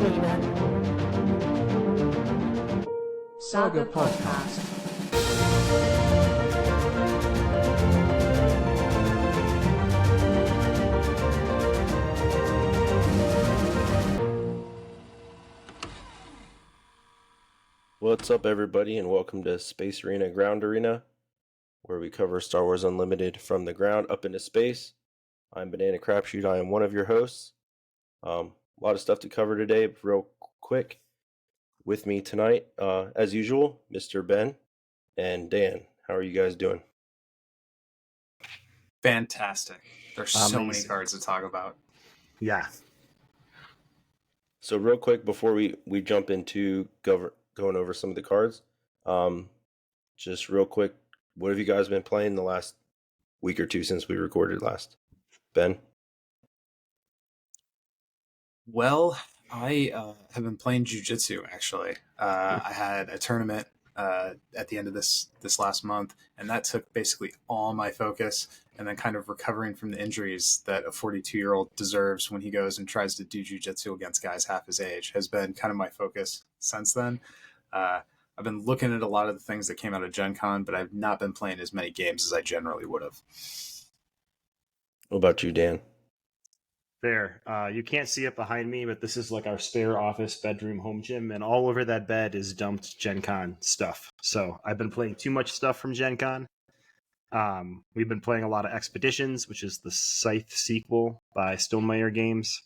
SAGA Podcast. What's up, everybody, and welcome to Space Arena Ground Arena, where we cover Star Wars Unlimited from the ground up into space. I'm Banana Crapshoot. I am one of your hosts. A lot of stuff to cover today, but real quick. With me tonight, as usual, Mr. Ben and Dan. How are you guys doing? Fantastic. There's so many Amazing. cards to talk about. Yeah. So real quick, before we jump into going over some of the cards, just real quick, what have you guys been playing the last week or two since we recorded last? Ben? Well, I have been playing jiu-jitsu, actually. I had a tournament at the end of this last month, and that took basically all my focus, and then kind of recovering from the injuries that a 42-year-old deserves when he goes and tries to do jiu-jitsu against guys half his age has been kind of my focus since then. I've been looking at a lot of the things that came out of GenCon, but I've not been playing as many games as I generally would have. What about you, Dan? Fair. You can't see it behind me, but this is like our spare office bedroom home gym, and all over that bed is dumped Gen Con stuff. So I've been playing too much stuff from Gen Con. We've been playing a lot of Expeditions, which is the Scythe sequel by Stonemaier Games.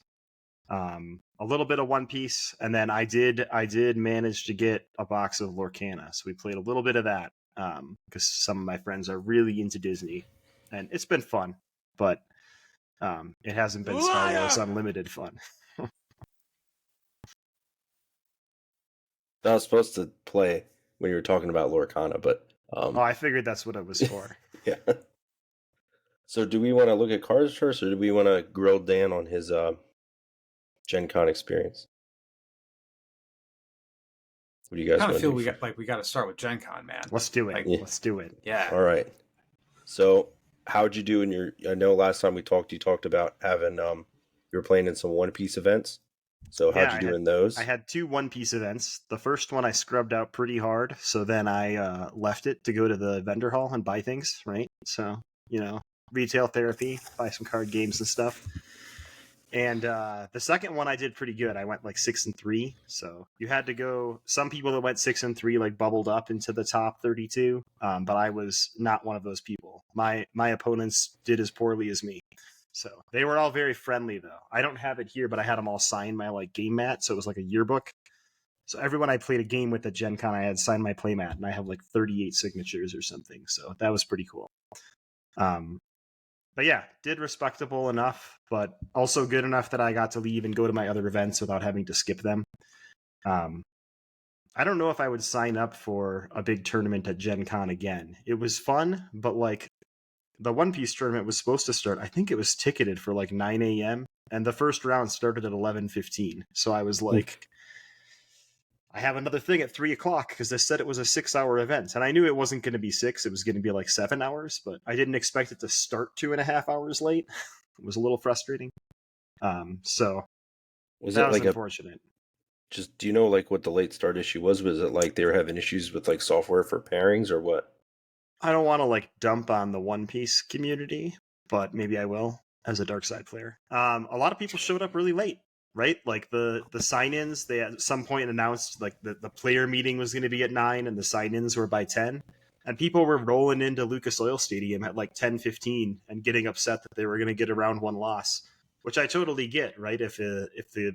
A little bit of One Piece, and then I did manage to get a box of Lorcana, so we played a little bit of that because some of my friends are really into Disney, and it's been fun, but it hasn't been Star Wars Unlimited fun. I was supposed to play when you were talking about Lorcana, but I figured that's what it was for. yeah. So do we want to look at cards first, or do we want to grill Dan on his Gen Con experience? What do you guys I kind want of to feel do? we got to start with GenCon, man. Let's do it. Yeah. Let's do it. Yeah. All right. So how'd you do in your? I know last time we talked, you talked about having you were playing in some One Piece events. So how'd you do in those? I had 2 One Piece events. The first one I scrubbed out pretty hard, so then I left it to go to the vendor hall and buy things, right? So, retail therapy, buy some card games and stuff. And the second one I did pretty good. I went like 6-3. So you had to go. Some people that went 6-3 like bubbled up into the top 32, but I was not one of those people. My opponents did as poorly as me. So they were all very friendly, though. I don't have it here, but I had them all sign my like game mat, so it was like a yearbook. So everyone I played a game with at Gen Con, I had signed my play mat, and I have like 38 signatures or something. So that was pretty cool. But yeah, did respectable enough, but also good enough that I got to leave and go to my other events without having to skip them. I don't know if I would sign up for a big tournament at Gen Con again. It was fun, but like the One Piece tournament was supposed to start, I think it was ticketed for like 9 a.m. and the first round started at 11:15. So I was like, I have another thing at 3 o'clock because they said it was a 6-hour event. And I knew it wasn't going to be 6, it was going to be like 7 hours, but I didn't expect it to start 2.5 hours late. It was a little frustrating. So Was that it was like unfortunate. just do you know like what the late start issue was? Was it like they were having issues with like software for pairings or what? I don't want to like dump on the One Piece community, but maybe I will as a Dark Side player. A lot of people showed up really late, right? Like the sign-ins, they at some point announced like the player meeting was going to be at 9 and the sign-ins were by 10. And people were rolling into Lucas Oil Stadium at like 10:15 and getting upset that they were going to get a round 1 loss, which I totally get, right? If the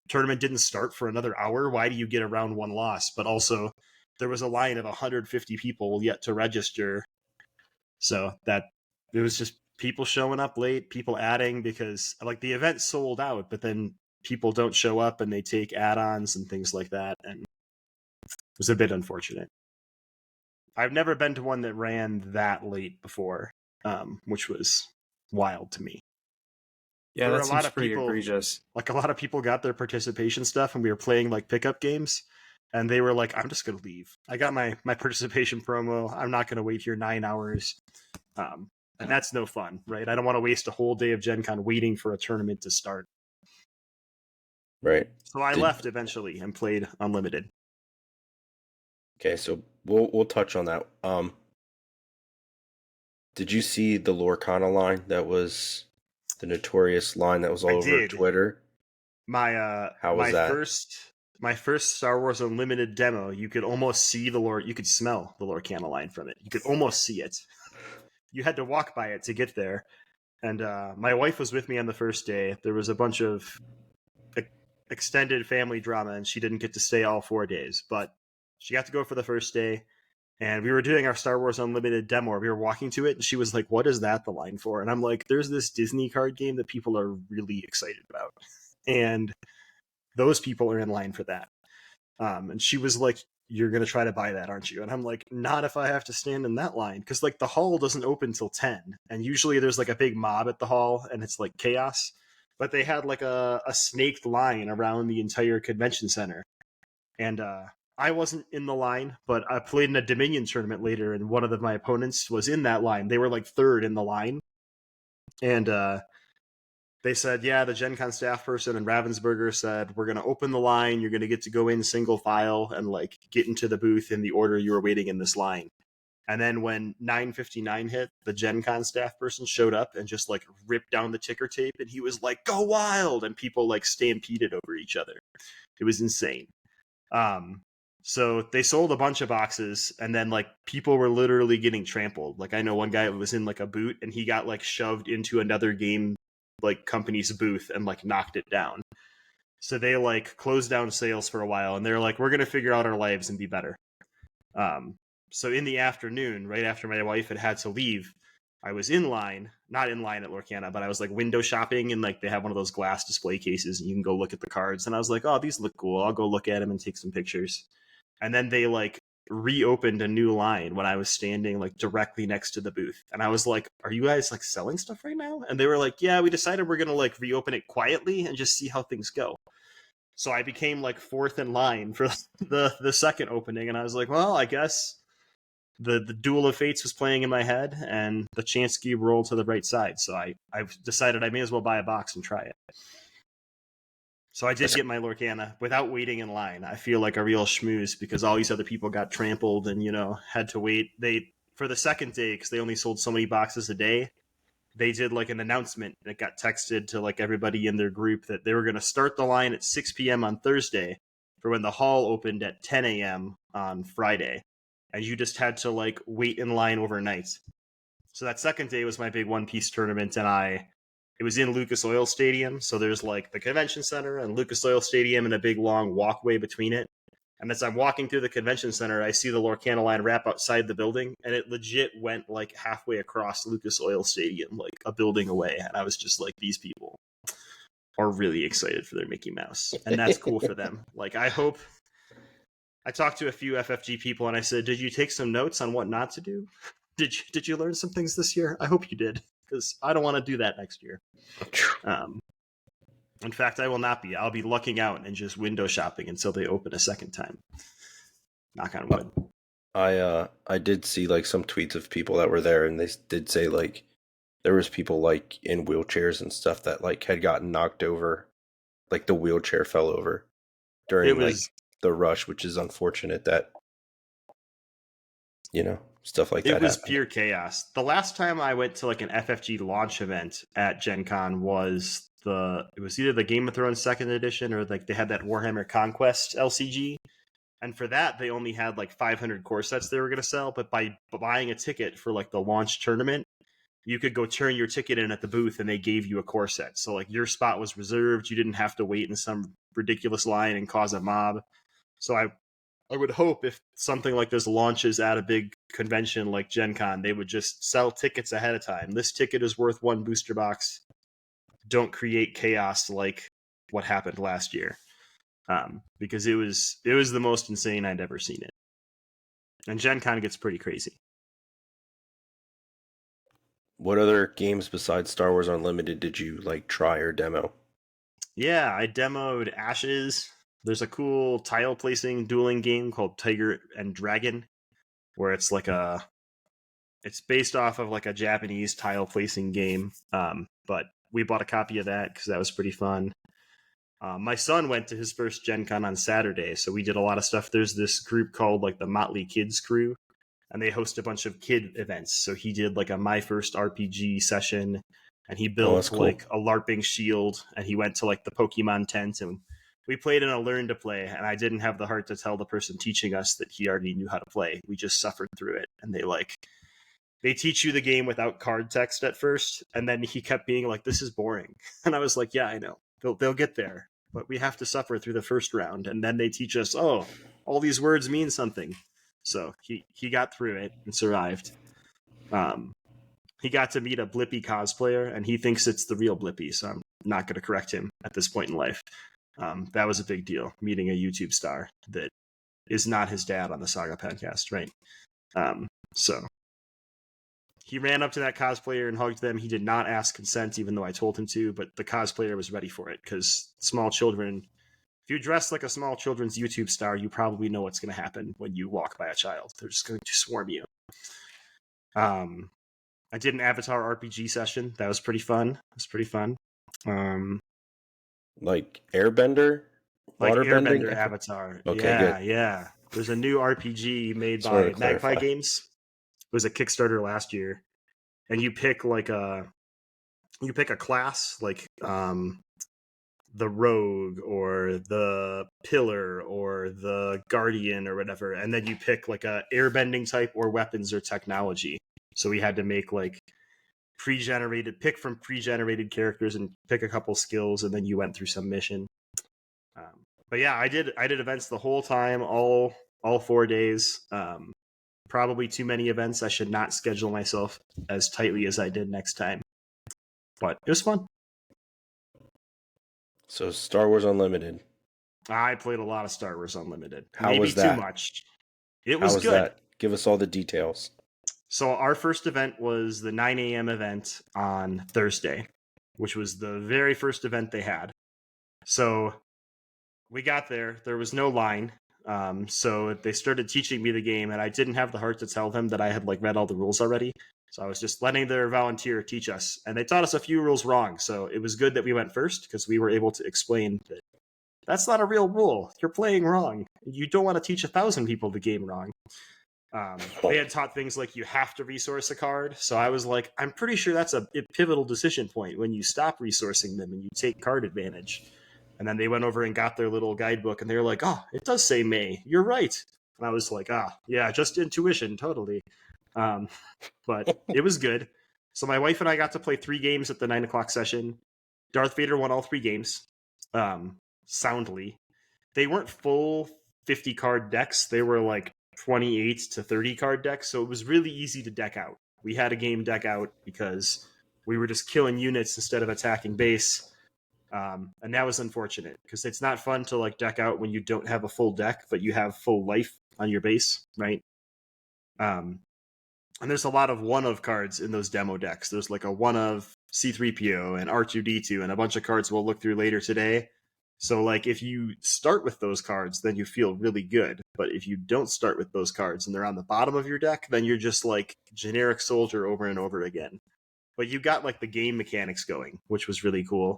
tournament didn't start for another hour, why do you get a round 1 loss? But also there was a line of 150 people yet to register. So that it was just people showing up late, people adding because like the event sold out, but then people don't show up and they take add-ons and things like that. And it was a bit unfortunate. I've never been to one that ran that late before, which was wild to me. Yeah, There that were a lot seems of pretty people- egregious. Like a lot of people got their participation stuff and we were playing like pickup games. And they were like, I'm just going to leave. I got my participation promo. I'm not going to wait here 9 hours. And that's no fun, right? I don't want to waste a whole day of Gen Con waiting for a tournament to start. Right. So I Did- left eventually and played Unlimited. Okay, so we'll touch on that. Did you see the Lorcana line that was the notorious line that was all I over did. Twitter? My was that? my first Star Wars Unlimited demo, you could almost see you could smell the Lorcana line from it. You could almost see it. You had to walk by it to get there. And my wife was with me on the first day. There was a bunch of extended family drama, and she didn't get to stay all 4 days, but she got to go for the first day. And we were doing our Star Wars Unlimited demo. We were walking to it, and she was like, "What is that the line for?" And I'm like, "There's this Disney card game that people are really excited about, and those people are in line for that." And she was like, "You're gonna try to buy that, aren't you?" And I'm like, "Not if I have to stand in that line, because like the hall doesn't open till 10, and usually there's like a big mob at the hall, and it's like chaos." But they had like a snaked line around the entire convention center, and I wasn't in the line, but I played in a Dominion tournament later, and one of my opponents was in that line. They were like third in the line, and they said, "Yeah, the Gen Con staff person in Ravensburger said we're going to open the line. You're going to get to go in single file and like get into the booth in the order you were waiting in this line." And then when 9:59 hit, the Gen Con staff person showed up and just like ripped down the ticker tape, and he was like, "Go wild!" And people like stampeded over each other. It was insane. So they sold a bunch of boxes, and then like people were literally getting trampled. Like I know one guy was in like a boot, and he got like shoved into another game like company's booth and like knocked it down. So they like closed down sales for a while, and they're like, "We're gonna figure out our lives and be better." So in the afternoon, right after my wife had to leave, I was in line, not in line at Lorcana, but I was like window shopping, and like they have one of those glass display cases, and you can go look at the cards. And I was like, "Oh, these look cool. I'll go look at them and take some pictures." And then they like reopened a new line when I was standing like directly next to the booth. And I was like, "Are you guys like selling stuff right now?" And they were like, "Yeah, we decided we're going to like reopen it quietly and just see how things go." So I became like fourth in line for the second opening. And I was like, "Well, I guess the Duel of Fates was playing in my head, and the chance cube rolled to the right side. So I've decided I may as well buy a box and try it." So I did get my Lorcana without waiting in line. I feel like a real schmooze because all these other people got trampled and, had to wait. For the second day, because they only sold so many boxes a day, they did like an announcement that got texted to like everybody in their group that they were going to start the line at 6 p.m. on Thursday for when the hall opened at 10 a.m. on Friday. And you just had to like wait in line overnight. So that second day was my big One Piece tournament, and it was in Lucas Oil Stadium. So there's like the convention center and Lucas Oil Stadium and a big long walkway between it. And as I'm walking through the convention center, I see the Lorcana line wrap outside the building, and it legit went like halfway across Lucas Oil Stadium, like a building away. And I was just like, these people are really excited for their Mickey Mouse, and that's cool for them. Like, I talked to a few FFG people, and I said, "Did you take some notes on what not to do? Did you learn some things this year? I hope you did, because I don't want to do that next year." In fact, I will not be. I'll be lucking out and just window shopping until they open a second time. Knock on wood. I did see like some tweets of people that were there, and they did say like there was people like in wheelchairs and stuff that like had gotten knocked over, like the wheelchair fell over during like the rush, which is unfortunate that stuff like that It was happened. pure chaos. The last time I went to like an FFG launch event at Gen Con was it was either the Game of Thrones second edition or like they had that Warhammer Conquest LCG. And for that, they only had like 500 core sets they were going to sell. But by buying a ticket for like the launch tournament, you could go turn your ticket in at the booth and they gave you a core set. So like your spot was reserved. You didn't have to wait in some ridiculous line and cause a mob. So I would hope if something like this launches at a big convention like Gen Con, they would just sell tickets ahead of time. This ticket is worth one booster box. Don't create chaos like what happened last year. Because it was the most insane I'd ever seen it. And Gen Con gets pretty crazy. What other games besides Star Wars Unlimited did you like try or demo? Yeah, I demoed Ashes. There's a cool tile placing dueling game called Tiger and Dragon, where it's like it's based off of like a Japanese tile placing game. But we bought a copy of that because that was pretty fun. My son went to his first Gen Con on Saturday, so we did a lot of stuff. There's this group called like the Motley Kids Crew, and they host a bunch of kid events. So he did like a My First RPG session, and he built cool. like a LARPing shield, and he went to like the Pokemon tent, and we played in a learn to play, and I didn't have the heart to tell the person teaching us that he already knew how to play. We just suffered through it, and they teach you the game without card text at first, and then he kept being like, "This is boring," and I was like, "Yeah, I know. They'll get there, but we have to suffer through the first round, and then they teach us, oh, all these words mean something." So he got through it and survived. He got to meet a Blippi cosplayer, and he thinks it's the real Blippi, so I'm not going to correct him at this point in life. That was a big deal, meeting a YouTube star that is not his dad on the Saga podcast, right? So he ran up to that cosplayer and hugged them. He did not ask consent, even though I told him to, but the cosplayer was ready for it, because small children, if you dress like a small children's YouTube star, you probably know what's going to happen when you walk by a child. They're just going to swarm you. I did an Avatar RPG session. That was pretty fun. Like Airbender? Like Waterbending? Airbender Avatar. Okay, good. Yeah. There's a new RPG made Just wanted by to Magpie clarify. Games. It was a Kickstarter last year. And you pick a class, like the rogue or the pillar or the guardian or whatever, and then you pick like a airbending type or weapons or technology. So we had to make like pick from pre-generated characters and pick a couple skills, and then you went through some mission. But yeah, I did events the whole time, all 4 days. Probably too many events. I should not schedule myself as tightly as I did next time. But it was fun. So Star Wars Unlimited. I played a lot of Star Wars Unlimited. How Maybe was that? too much. It How was good. that? Give us all the details. So our first event was the 9 a.m. event on Thursday, which was the very first event they had. So we got there. There was no line. So they started teaching me the game, and I didn't have the heart to tell them that I had like read all the rules already. So I was just letting their volunteer teach us, and they taught us a few rules wrong. So it was good that we went first, because we were able to explain that that's not a real rule. You're playing wrong. You don't want to teach 1,000 people the game wrong. They had taught things like you have to resource a card. So I was like, I'm pretty sure that's a pivotal decision point when you stop resourcing them and you take card advantage. And then they went over and got their little guidebook, and they were like, oh, it does say May. You're right. And I was like, yeah, just intuition, totally. But it was good. So my wife and I got to play 3 games at the 9 o'clock session. Darth Vader won all 3 games, soundly. They weren't full 50 card decks. They were like 28 to 30 card decks. So it was really easy to deck out. We had a game deck out because we were just killing units instead of attacking base. And that was unfortunate, because it's not fun to like deck out when you don't have a full deck, but you have full life on your base, right? And there's a lot of one-of cards in those demo decks. There's like a one-of C-3PO and R2-D2 and a bunch of cards we'll look through later today. So like if you start with those cards, then you feel really good. But if you don't start with those cards and they're on the bottom of your deck, then you're just like generic soldier over and over again. But you got like the game mechanics going, which was really cool.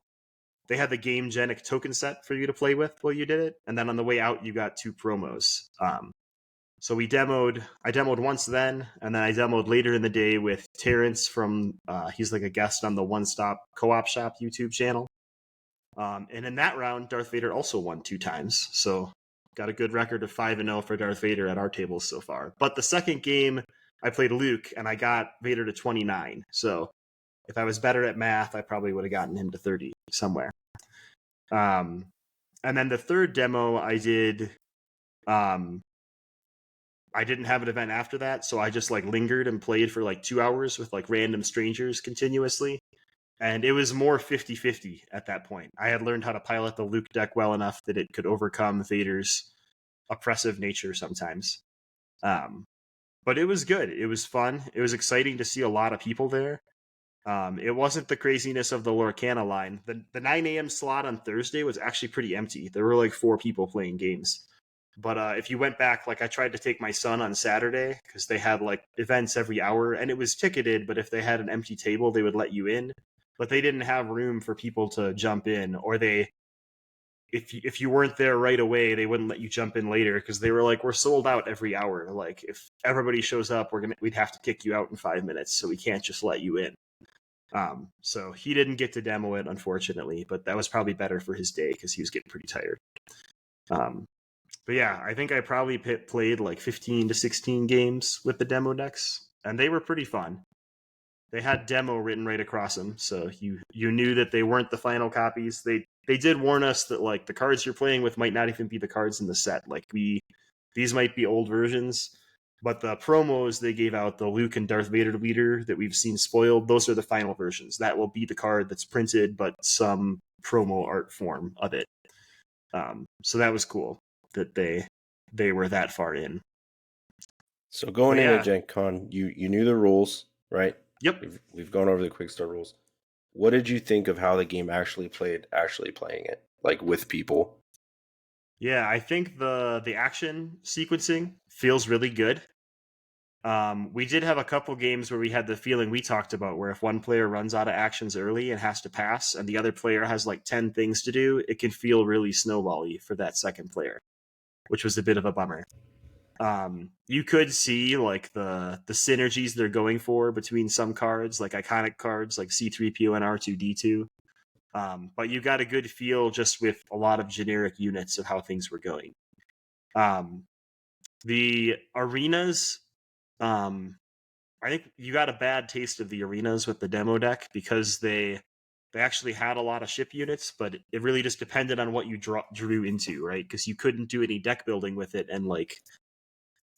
They had the Game Genic token set for you to play with while you did it. And then on the way out, you got 2 promos. So I demoed once then, and then I demoed later in the day with Terrence from, he's like a guest on the One Stop Co-op Shop YouTube channel. And in that round, Darth Vader also won 2 times. So got a good record of 5-0 for Darth Vader at our tables so far. But the second game, I played Luke, and I got Vader to 29. So if I was better at math, I probably would have gotten him to 30 somewhere. And then the third demo I did, I didn't have an event after that, so I just like lingered and played for like 2 hours with like random strangers continuously. And it was more 50-50 at that point. I had learned how to pilot the Luke deck well enough that it could overcome Vader's oppressive nature sometimes. But it was good. It was fun. It was exciting to see a lot of people there. It wasn't the craziness of the Lorcana line. The 9 a.m. slot on Thursday was actually pretty empty. There were like 4 people playing games. But if you went back, like I tried to take my son on Saturday because they had like events every hour and it was ticketed, but if they had an empty table, they would let you in. But they didn't have room for people to jump in, or they if you weren't there right away, they wouldn't let you jump in later because they were like, we're sold out every hour. Like if everybody shows up, we'd have to kick you out in 5 minutes, so we can't just let you in. So he didn't get to demo it, unfortunately, but that was probably better for his day because he was getting pretty tired. But yeah, I think I probably played like 15 to 16 games with the demo decks, and they were pretty fun. They had demo written right across them, so you knew that they weren't the final copies. They did warn us that like the cards you're playing with might not even be the cards in the set. Like these might be old versions, but the promos they gave out, the Luke and Darth Vader leader that we've seen spoiled, those are the final versions. That will be the card that's printed, but some promo art form of it. So that was cool that they were that far in. So going into Gen Con, you knew the rules, right? Yep. We've gone over the quick start rules. What did you think of how the game actually playing it, like with people? Yeah, I think the action sequencing feels really good. We did have a couple games where we had the feeling we talked about where if one player runs out of actions early and has to pass and the other player has like 10 things to do, it can feel really snowbally for that second player, which was a bit of a bummer. You could see like the synergies they're going for between some cards, like iconic cards like C-3PO and R2-D2. But you got a good feel just with a lot of generic units of how things were going. The arenas, I think you got a bad taste of the arenas with the demo deck because they actually had a lot of ship units, but it really just depended on what you drew into, right? Because you couldn't do any deck building with it and like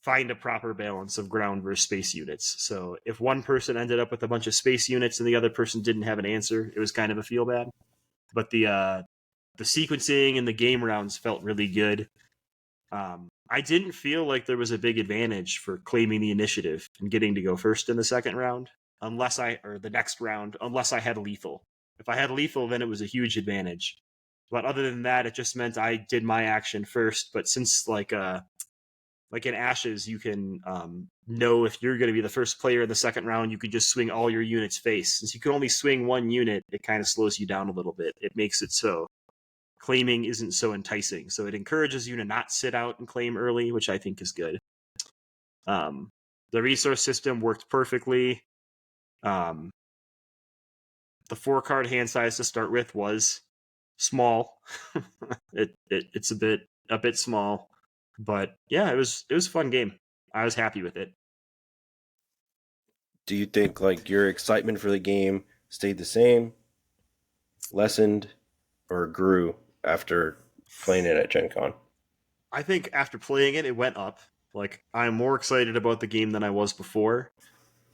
find a proper balance of ground versus space units. So if one person ended up with a bunch of space units and the other person didn't have an answer, it was kind of a feel bad. But the sequencing and the game rounds felt really good. I didn't feel like there was a big advantage for claiming the initiative and getting to go first in the second round, unless I had lethal. If I had lethal, then it was a huge advantage. But other than that, it just meant I did my action first. But since like in Ashes, you can know if you're going to be the first player in the second round, you could just swing all your units face. Since you can only swing one unit, it kind of slows you down a little bit. It makes it so claiming isn't so enticing. So it encourages you to not sit out and claim early, which I think is good. The resource system worked perfectly. The 4-card hand size to start with was small. It's a bit small. But yeah, it was a fun game. I was happy with it. Do you think like your excitement for the game stayed the same, lessened, or grew after playing it at Gen Con? I think after playing it, it went up. Like I'm more excited about the game than I was before,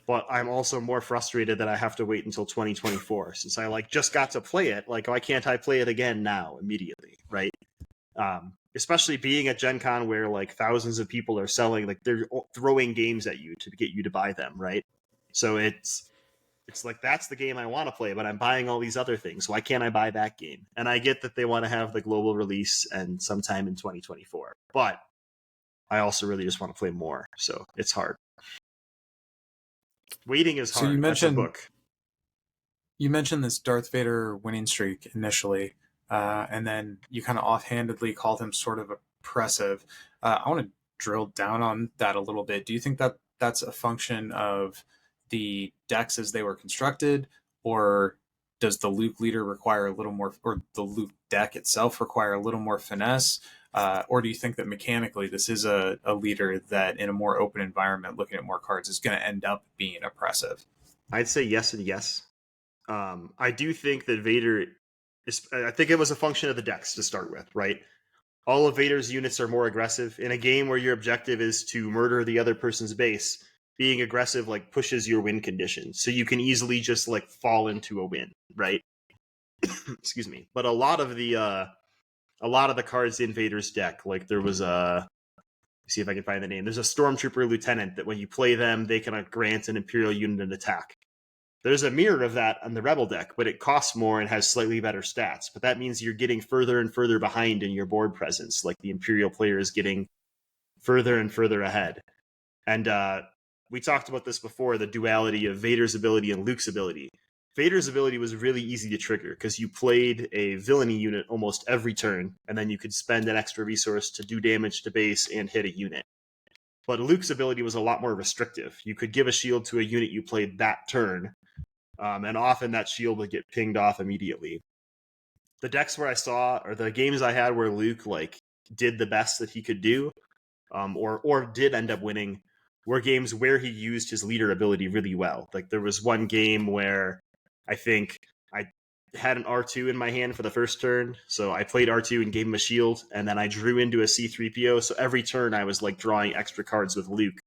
but I'm also more frustrated that I have to wait until 2024 since I like just got to play it. Like, why can't I play it again now immediately, right? Especially being at Gen Con where like thousands of people are selling, like they're throwing games at you to get you to buy them, right? So it's like that's the game I want to play, but I'm buying all these other things. Why can't I buy that game? And I get that they want to have the global release and sometime in 2024, but I also really just want to play more. So it's hard. Waiting is hard. So you mentioned this Darth Vader winning streak initially. And then you kind of offhandedly called him sort of oppressive. I want to drill down on that a little bit. Do you think that that's a function of the decks as they were constructed, or does the Luke leader require a little more, or the Luke deck itself require a little more finesse? Or do you think that mechanically this is a leader that in a more open environment, looking at more cards, is going to end up being oppressive? I'd say yes and yes. I do think that Vader... I think it was a function of the decks to start with, right? All of Vader's units are more aggressive. In a game where your objective is to murder the other person's base, being aggressive like pushes your win condition. So you can easily just like fall into a win, right? Excuse me. But a lot of the cards in Vader's deck, like there was see if I can find the name. There's a Stormtrooper Lieutenant that when you play them, they can grant an Imperial unit an attack. There's a mirror of that on the Rebel deck, but it costs more and has slightly better stats. But that means you're getting further and further behind in your board presence. Like the Imperial player is getting further and further ahead. And we talked about this before, the duality of Vader's ability and Luke's ability. Vader's ability was really easy to trigger because you played a villainy unit almost every turn, and then you could spend an extra resource to do damage to base and hit a unit. But Luke's ability was a lot more restrictive. You could give a shield to a unit you played that turn, and often that shield would get pinged off immediately. The decks where I saw, or the games I had where Luke like did the best that he could do, or did end up winning, were games where he used his leader ability really well. Like there was one game where I think I had an R2 in my hand for the first turn, so I played R2 and gave him a shield, and then I drew into a C3PO, so every turn I was like drawing extra cards with Luke.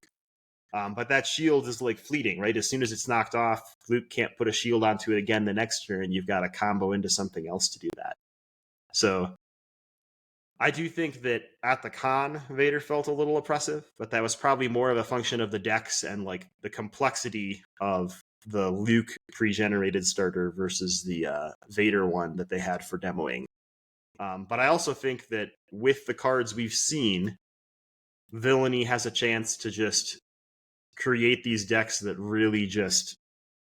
But that shield is like fleeting, right? As soon as it's knocked off, Luke can't put a shield onto it again the next turn. You've got to combo into something else to do that. So I do think that at the con, Vader felt a little oppressive, but that was probably more of a function of the decks and like the complexity of the Luke pre-generated starter versus the Vader one that they had for demoing. But I also think that with the cards we've seen, Villainy has a chance to just create these decks that really just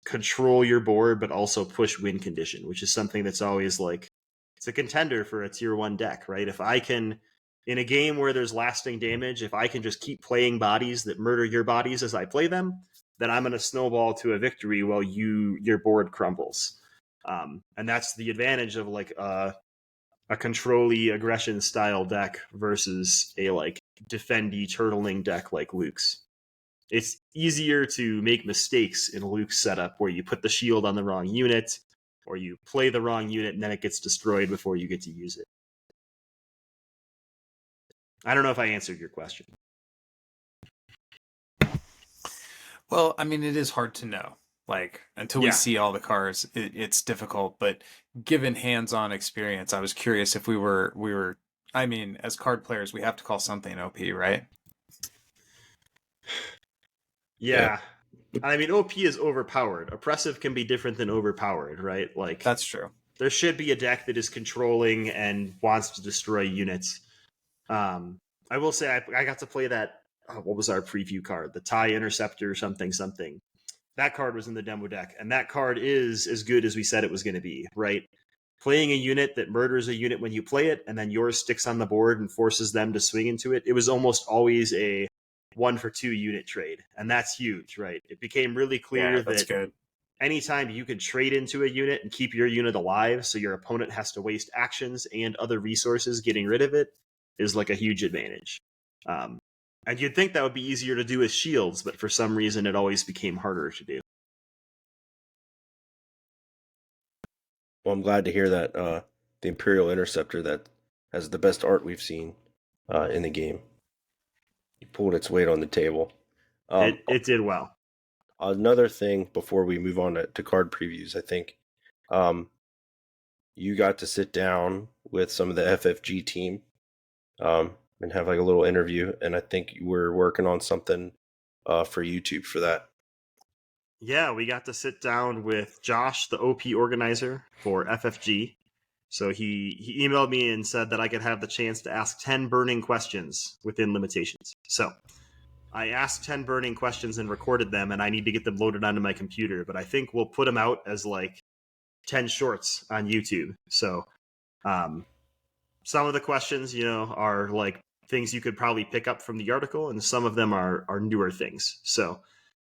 control your board, but also push win condition, which is something that's always like, it's a contender for a tier 1 deck, right? If I can, in a game where there's lasting damage, if I can just keep playing bodies that murder your bodies as I play them, then I'm going to snowball to a victory while your board crumbles. And that's the advantage of like a control-y aggression style deck versus a like defendy turtling deck like Luke's. It's easier to make mistakes in Luke's setup where you put the shield on the wrong unit, or you play the wrong unit and then it gets destroyed before you get to use it. I don't know if I answered your question. Well, I mean, it is hard to know. Like, until we see all the cards, it's difficult. But given hands-on experience, I was curious if we were. I mean, as card players, we have to call something OP, right? Yeah. I mean, OP is overpowered. Oppressive can be different than overpowered, right? Like, that's true. There should be a deck that is controlling and wants to destroy units. I will say I got to play that. What was our preview card? The TIE Interceptor something. That card was in the demo deck, and that card is as good as we said it was going to be, right? Playing a unit that murders a unit when you play it, and then yours sticks on the board and forces them to swing into it. It was almost always a 1-for-2 unit trade, and that's huge, right? It became really clear that's that good. Anytime you can trade into a unit and keep your unit alive so your opponent has to waste actions and other resources getting rid of it is like a huge advantage. And you'd think that would be easier to do with shields, but for some reason it always became harder to do. Well, I'm glad to hear that the Imperial Interceptor that has the best art we've seen in the game. It pulled its weight on the table. It did well. Another thing before we move on to card previews, I think you got to sit down with some of the FFG team and have like a little interview, and I think you were working on something for YouTube for that. Yeah, we got to sit down with Josh, the OP organizer for FFG. So he emailed me and said that I could have the chance to ask 10 burning questions within limitations. So I asked 10 burning questions and recorded them, and I need to get them loaded onto my computer. But I think we'll put them out as like 10 shorts on YouTube. So some of the questions, are like things you could probably pick up from the article, and some of them are newer things. So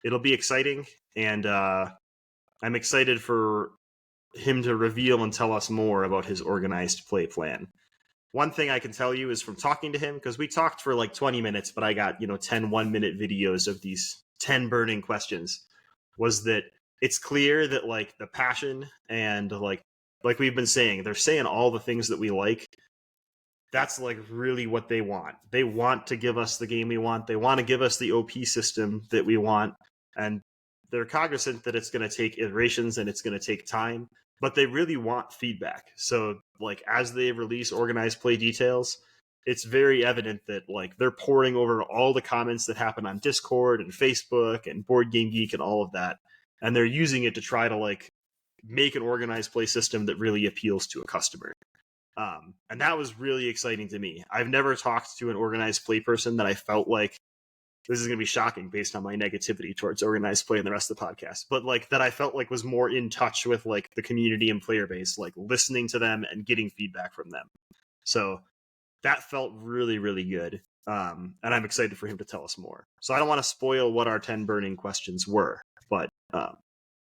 it'll be exciting, and I'm excited for him to reveal and tell us more about his organized play plan. One thing I can tell you is from talking to him, because we talked for like 20 minutes, but I got, 10 1-minute videos of these 10 burning questions, was that it's clear that like the passion and like we've been saying, they're saying all the things that we like. That's like really what they want. They want to give us the game we want. They want to give us the OP system that we want. And they're cognizant that it's going to take iterations and it's going to take time, but they really want feedback. So like as they release organized play details, it's very evident that like they're poring over all the comments that happen on Discord and Facebook and Board Game Geek and all of that. And they're using it to try to like make an organized play system that really appeals to a customer. And that was really exciting to me. I've never talked to an organized play person that I felt like this is going to be shocking based on my negativity towards organized play in the rest of the podcast, but like that I felt like was more in touch with like the community and player base, like listening to them and getting feedback from them. So that felt really, really good. And I'm excited for him to tell us more. So I don't want to spoil what our 10 burning questions were, but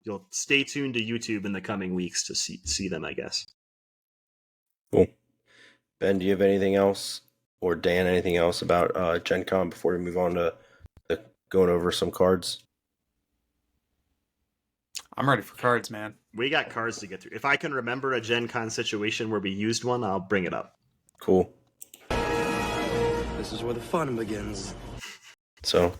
you'll stay tuned to YouTube in the coming weeks to see them, I guess. Cool. Ben, do you have anything else, or Dan, anything else about GenCon before we move on to going over some cards? I'm ready for cards, man. We got cards to get through. If I can remember a Gen Con situation where we used one, I'll bring it up. Cool. This is where the fun begins. So,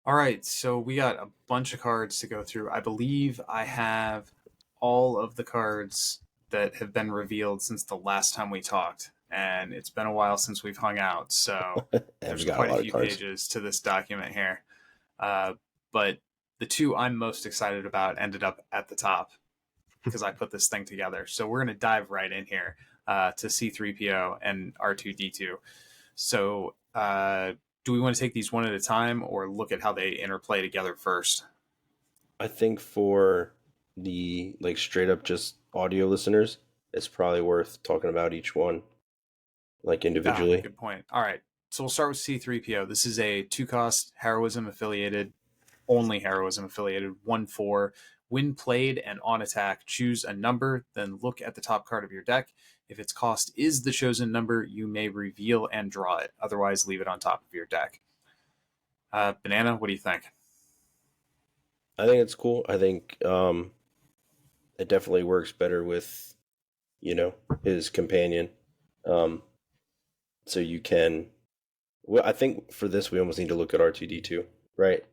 All right, so we got a bunch of cards to go through. I believe I have all of the cards that have been revealed since the last time we talked, and it's been a while since we've hung out, so there's quite a few pages to this document here. But the two I'm most excited about ended up at the top because I put this thing together. So we're going to dive right in here to C-3PO and R2-D2. So do we want to take these one at a time or look at how they interplay together first? I think for the like straight up just audio listeners, it's probably worth talking about each one like individually. Good point. All right. So we'll start with C-3PO. This is a 2-cost heroism affiliated, only heroism affiliated, 1/4. When played and on attack, choose a number, then look at the top card of your deck. If its cost is the chosen number, you may reveal and draw it. Otherwise, leave it on top of your deck. Banana, what do you think? I think it's cool. I think it definitely works better with, his companion. So you can... Well, I think for this, we almost need to look at R2-D2, right?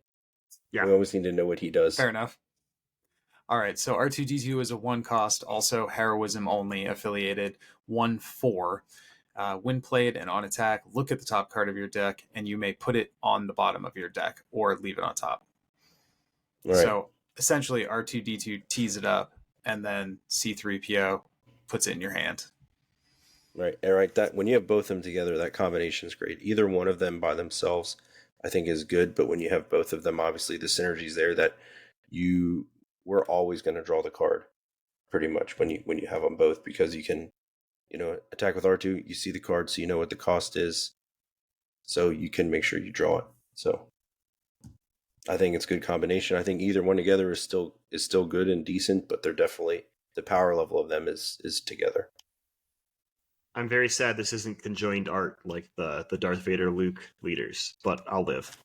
Yeah. We almost need to know what he does. Fair enough. All right, so R2-D2 is a 1-cost, also heroism only affiliated, 1/4. When played and on attack, look at the top card of your deck, and you may put it on the bottom of your deck or leave it on top. Right. So essentially, R2-D2 tees it up, and then C-3PO puts it in your hand. Right, and right, that when you have both of them together, that combination is great. Either one of them by themselves, I think, is good, but when you have both of them, obviously the synergy is there that we're always going to draw the card, pretty much when you have them both, because you can, attack with R2, you see the card, so you know what the cost is, so you can make sure you draw it. So I think it's a good combination. I think either one together is still good and decent, but they're definitely, the power level of them is together. I'm very sad this isn't conjoined art like the Darth Vader Luke leaders, but I'll live.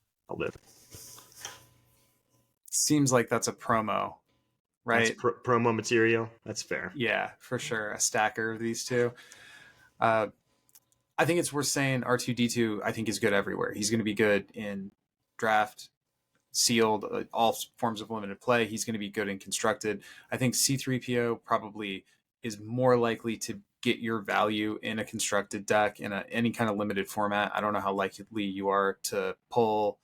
Seems like that's a promo, right? That's promo material. That's fair. Yeah, for sure. A stacker of these two. I think it's worth saying R2-D2, I think, is good everywhere. He's going to be good in draft, sealed, all forms of limited play. He's going to be good in constructed. I think C-3PO probably is more likely to get your value in a constructed deck in any kind of limited format. I don't know how likely you are to pull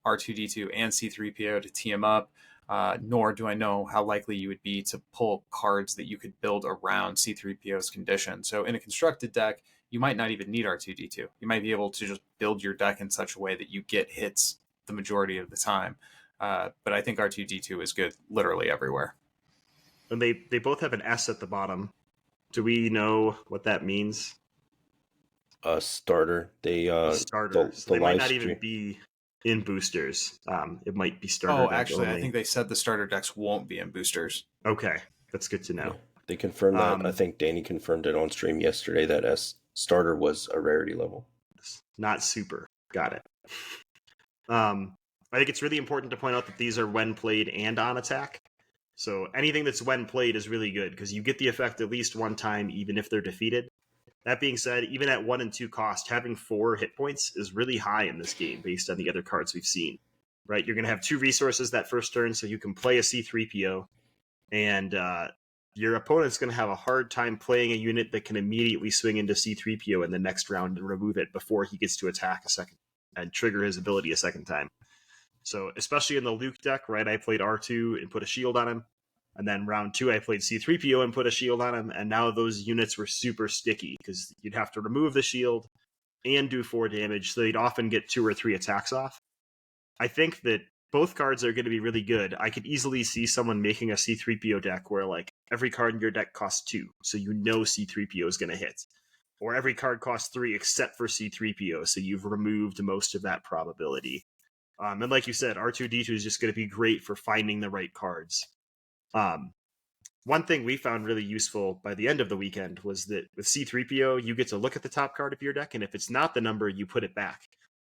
R2-D2 and C-3PO to tee them up, nor do I know how likely you would be to pull cards that you could build around C-3PO's condition. So in a constructed deck, you might not even need R2-D2. You might be able to just build your deck in such a way that you get hits the majority of the time. But I think R2-D2 is good literally everywhere. And they both have an S at the bottom. Do we know what that means? Starter. Starter. So they might not even be in boosters. It might be starter. Oh, actually, only. I think they said the starter decks won't be in boosters. Okay, that's good to know. Yeah, they confirmed that. I think Danny confirmed it on stream yesterday that starter was a rarity level. Not super. Got it. I think it's really important to point out that these are when played and on attack. So anything that's when played is really good because you get the effect at least one time, even if they're defeated. That being said, even at 1 and 2 cost, having 4 hit points is really high in this game based on the other cards we've seen. Right? You're going to have 2 resources that first turn, so you can play a C-3PO, and your opponent's going to have a hard time playing a unit that can immediately swing into C-3PO in the next round and remove it before he gets to attack a second and trigger his ability a second time. So especially in the Luke deck, right, I played R2 and put a shield on him. And then round 2, I played C-3PO and put a shield on him. And now those units were super sticky because you'd have to remove the shield. and do 4 damage, so they'd often get 2 or 3 attacks off. I think that both cards are going to be really good. I could easily see someone making a C-3PO deck where like every card in your deck costs 2, so you know C-3PO is going to hit. Or every card costs 3 except for C-3PO, so you've removed most of that probability. And like you said, R2-D2 is just going to be great for finding the right cards. One thing we found really useful by the end of the weekend was that with C-3PO, you get to look at the top card of your deck, and if it's not the number, you put it back.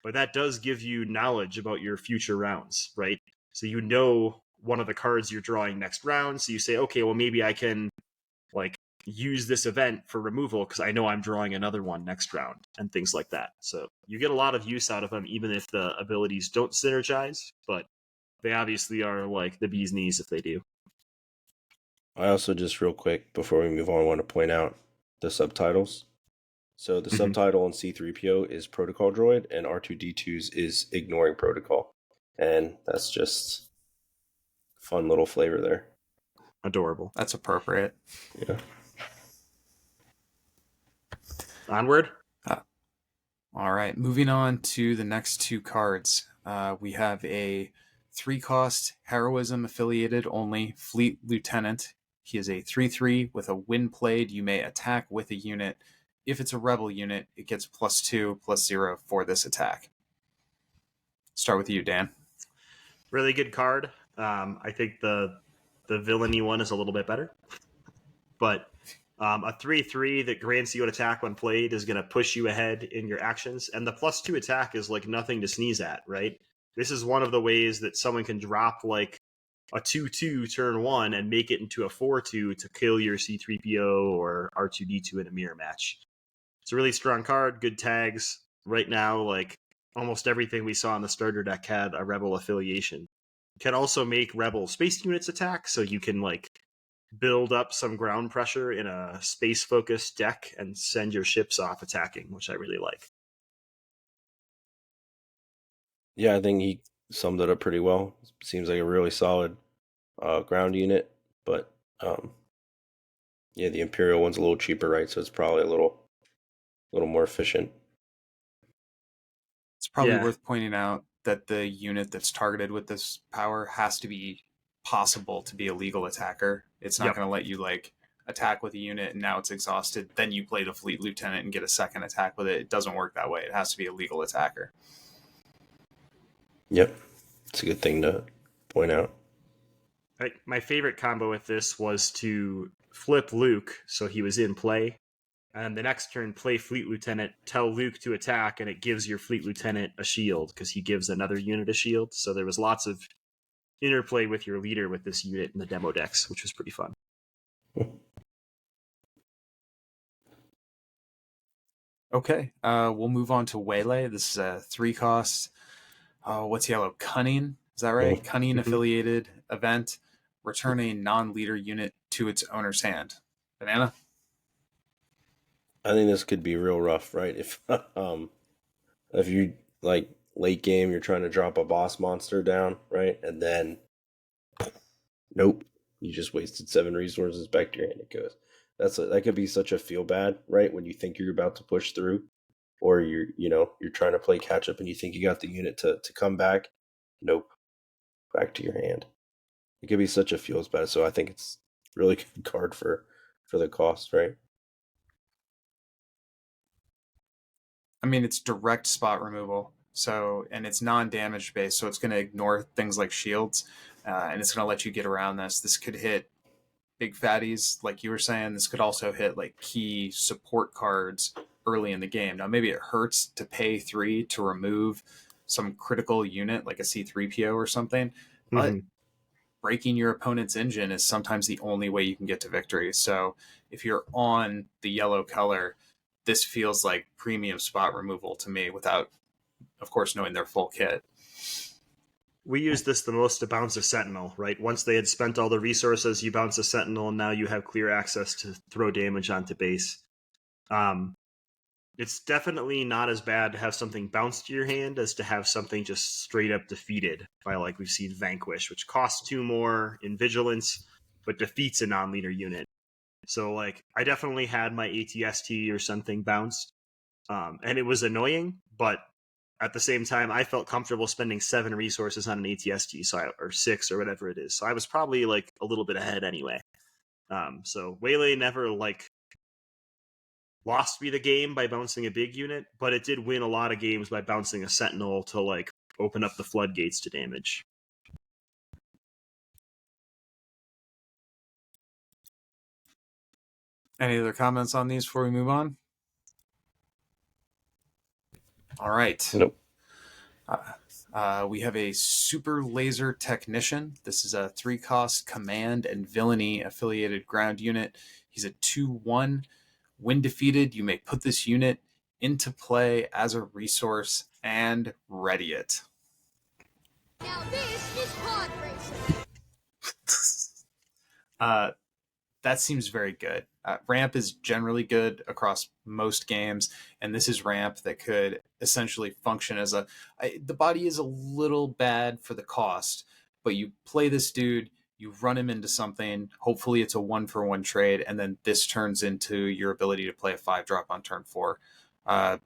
But that does give you knowledge about your future rounds, right? So you know one of the cards you're drawing next round, so you say, okay, well, maybe I can like use this event for removal because I know I'm drawing another one next round, and things like that. So you get a lot of use out of them, even if the abilities don't synergize, but they obviously are like the bee's knees if they do. I also just real quick before we move on, want to point out the subtitles. So the subtitle in C-3PO is Protocol Droid, and R2-D2's is Ignoring Protocol, and that's just fun little flavor there. Adorable. That's appropriate. Yeah. Onward. All right, moving on to the next 2 cards. We have a 3-cost heroism affiliated only Fleet Lieutenant. He is a 3/3 with a when played, you may attack with a unit. If it's a rebel unit, it gets +2/+0 for this attack. Start with you, Dan. Really good card. I think the villainy one is a little bit better, but a 3/3 that grants you an attack when played is going to push you ahead in your actions, and the +2 attack is like nothing to sneeze at, right? This is one of the ways that someone can drop like a 2/2 turn 1 and make it into a 4/2 to kill your C-3PO or R2-D2 in a mirror match. It's a really strong card, good tags. Right now, like almost everything we saw in the starter deck had a rebel affiliation. You can also make rebel space units attack, so you can like build up some ground pressure in a space-focused deck and send your ships off attacking, which I really like. Yeah, I think he summed it up pretty well. Seems like a really solid ground unit, but yeah, the Imperial one's a little cheaper, right? So it's probably a little more efficient. It's probably Yeah. worth pointing out that the unit that's targeted with this power has to be possible to be a legal attacker. It's not Yep. going to let you like attack with a unit and now it's exhausted. Then you play the Fleet Lieutenant and get a second attack with it. It doesn't work that way. It has to be a legal attacker. Yep, it's a good thing to point out. My favorite combo with this was to flip Luke so he was in play, and the next turn play Fleet Lieutenant, tell Luke to attack, and it gives your Fleet Lieutenant a shield because he gives another unit a shield. So there was lots of interplay with your leader with this unit in the demo decks, which was pretty fun. Okay, we'll move on to Waylay. This is a 3-cost. What's yellow? Cunning. Is that right? Cunning affiliated event. Return a non-leader unit to its owner's hand. Banana? I think this could be real rough, right? If you like late game, you're trying to drop a boss monster down, right? And then nope, you just wasted 7 resources, back to your hand it goes. That could be such a feel bad, right? When you think you're about to push through, or you're trying to play catch up and you think you got the unit to come back. Nope. Back to your hand. It could be such a feels bad. So I think it's really good card for the cost, right? I mean, it's direct spot removal. So, and it's non-damage based, so it's going to ignore things like shields, and it's going to let you get around this. This could hit big fatties, like you were saying. This could also hit like key support cards early in the game. Now, maybe it hurts to pay 3 to remove some critical unit like a C-3PO or something, but breaking your opponent's engine is sometimes the only way you can get to victory. So if you're on the yellow color, this feels like premium spot removal to me without, of course, knowing their full kit. We used this the most to bounce a Sentinel, right? Once they had spent all the resources, you bounce a Sentinel, and now you have clear access to throw damage onto base. It's definitely not as bad to have something bounce to your hand as to have something just straight up defeated by, like we've seen Vanquish, which costs 2 more in Vigilance, but defeats a non-leader unit. So, like, I definitely had my ATST or something bounced, And it was annoying, but at the same time, I felt comfortable spending 7 resources on an ATST, or 6 or whatever it is. So I was probably like a little bit ahead anyway. So Waylay never like lost me the game by bouncing a big unit, but it did win a lot of games by bouncing a Sentinel to like open up the floodgates to damage. Any other comments on these before we move on? All right. Nope. We have a Super Laser Technician. This is a 3-cost command and villainy affiliated ground unit. He's a 2/1. When defeated, you may put this unit into play as a resource and ready it. Now this is pod racing. That seems very good. Ramp is generally good across most games, and this is ramp that could essentially function as the body is a little bad for the cost, but you play this dude, you run him into something, hopefully it's a 1-for-1 trade, and then this turns into your ability to play a 5-drop on turn 4. I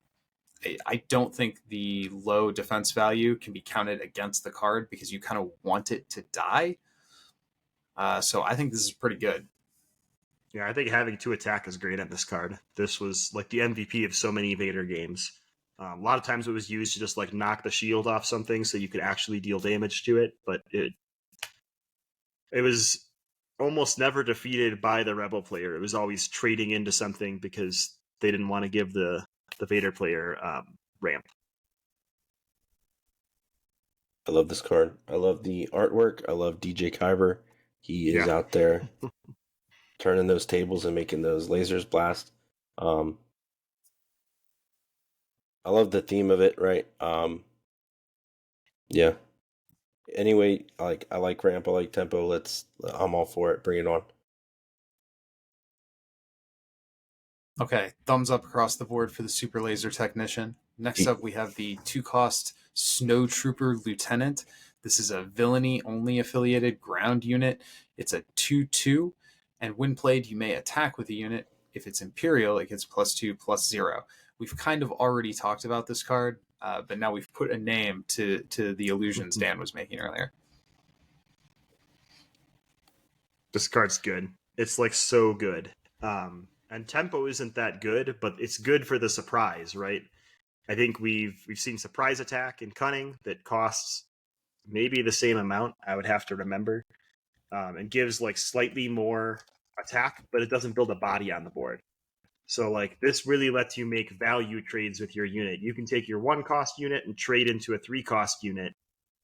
don't think the low defense value can be counted against the card because you kind of want it to die. So I think this is pretty good. Yeah, I think having 2 attack is great on this card. This was like the MVP of so many Vader games. A lot of times it was used to just like knock the shield off something so you could actually deal damage to it, but it was almost never defeated by the Rebel player. It was always trading into something because they didn't want to give the Vader player ramp. I love this card. I love the artwork. I love DJ Kyber. He is out there turning those tables and making those lasers blast. I love the theme of it, right? Yeah. Anyway, I like ramp, I like tempo. I'm all for it. Bring it on. Okay, thumbs up across the board for the Super Laser Technician. Next up, we have the 2-cost Snow Trooper Lieutenant. This is a villainy-only affiliated ground unit. It's a 2/2, and when played, you may attack with the unit. If it's Imperial, it gets +2/+0. We've kind of already talked about this card, but now we've put a name to the illusions Dan was making earlier. This card's good. It's like so good. And tempo isn't that good, but it's good for the surprise, right? I think we've seen surprise attack and cunning that costs maybe the same amount. I would have to remember, and gives like slightly more attack, but it doesn't build a body on the board. So like this really lets you make value trades with your unit. You can take your 1-cost unit and trade into a 3-cost unit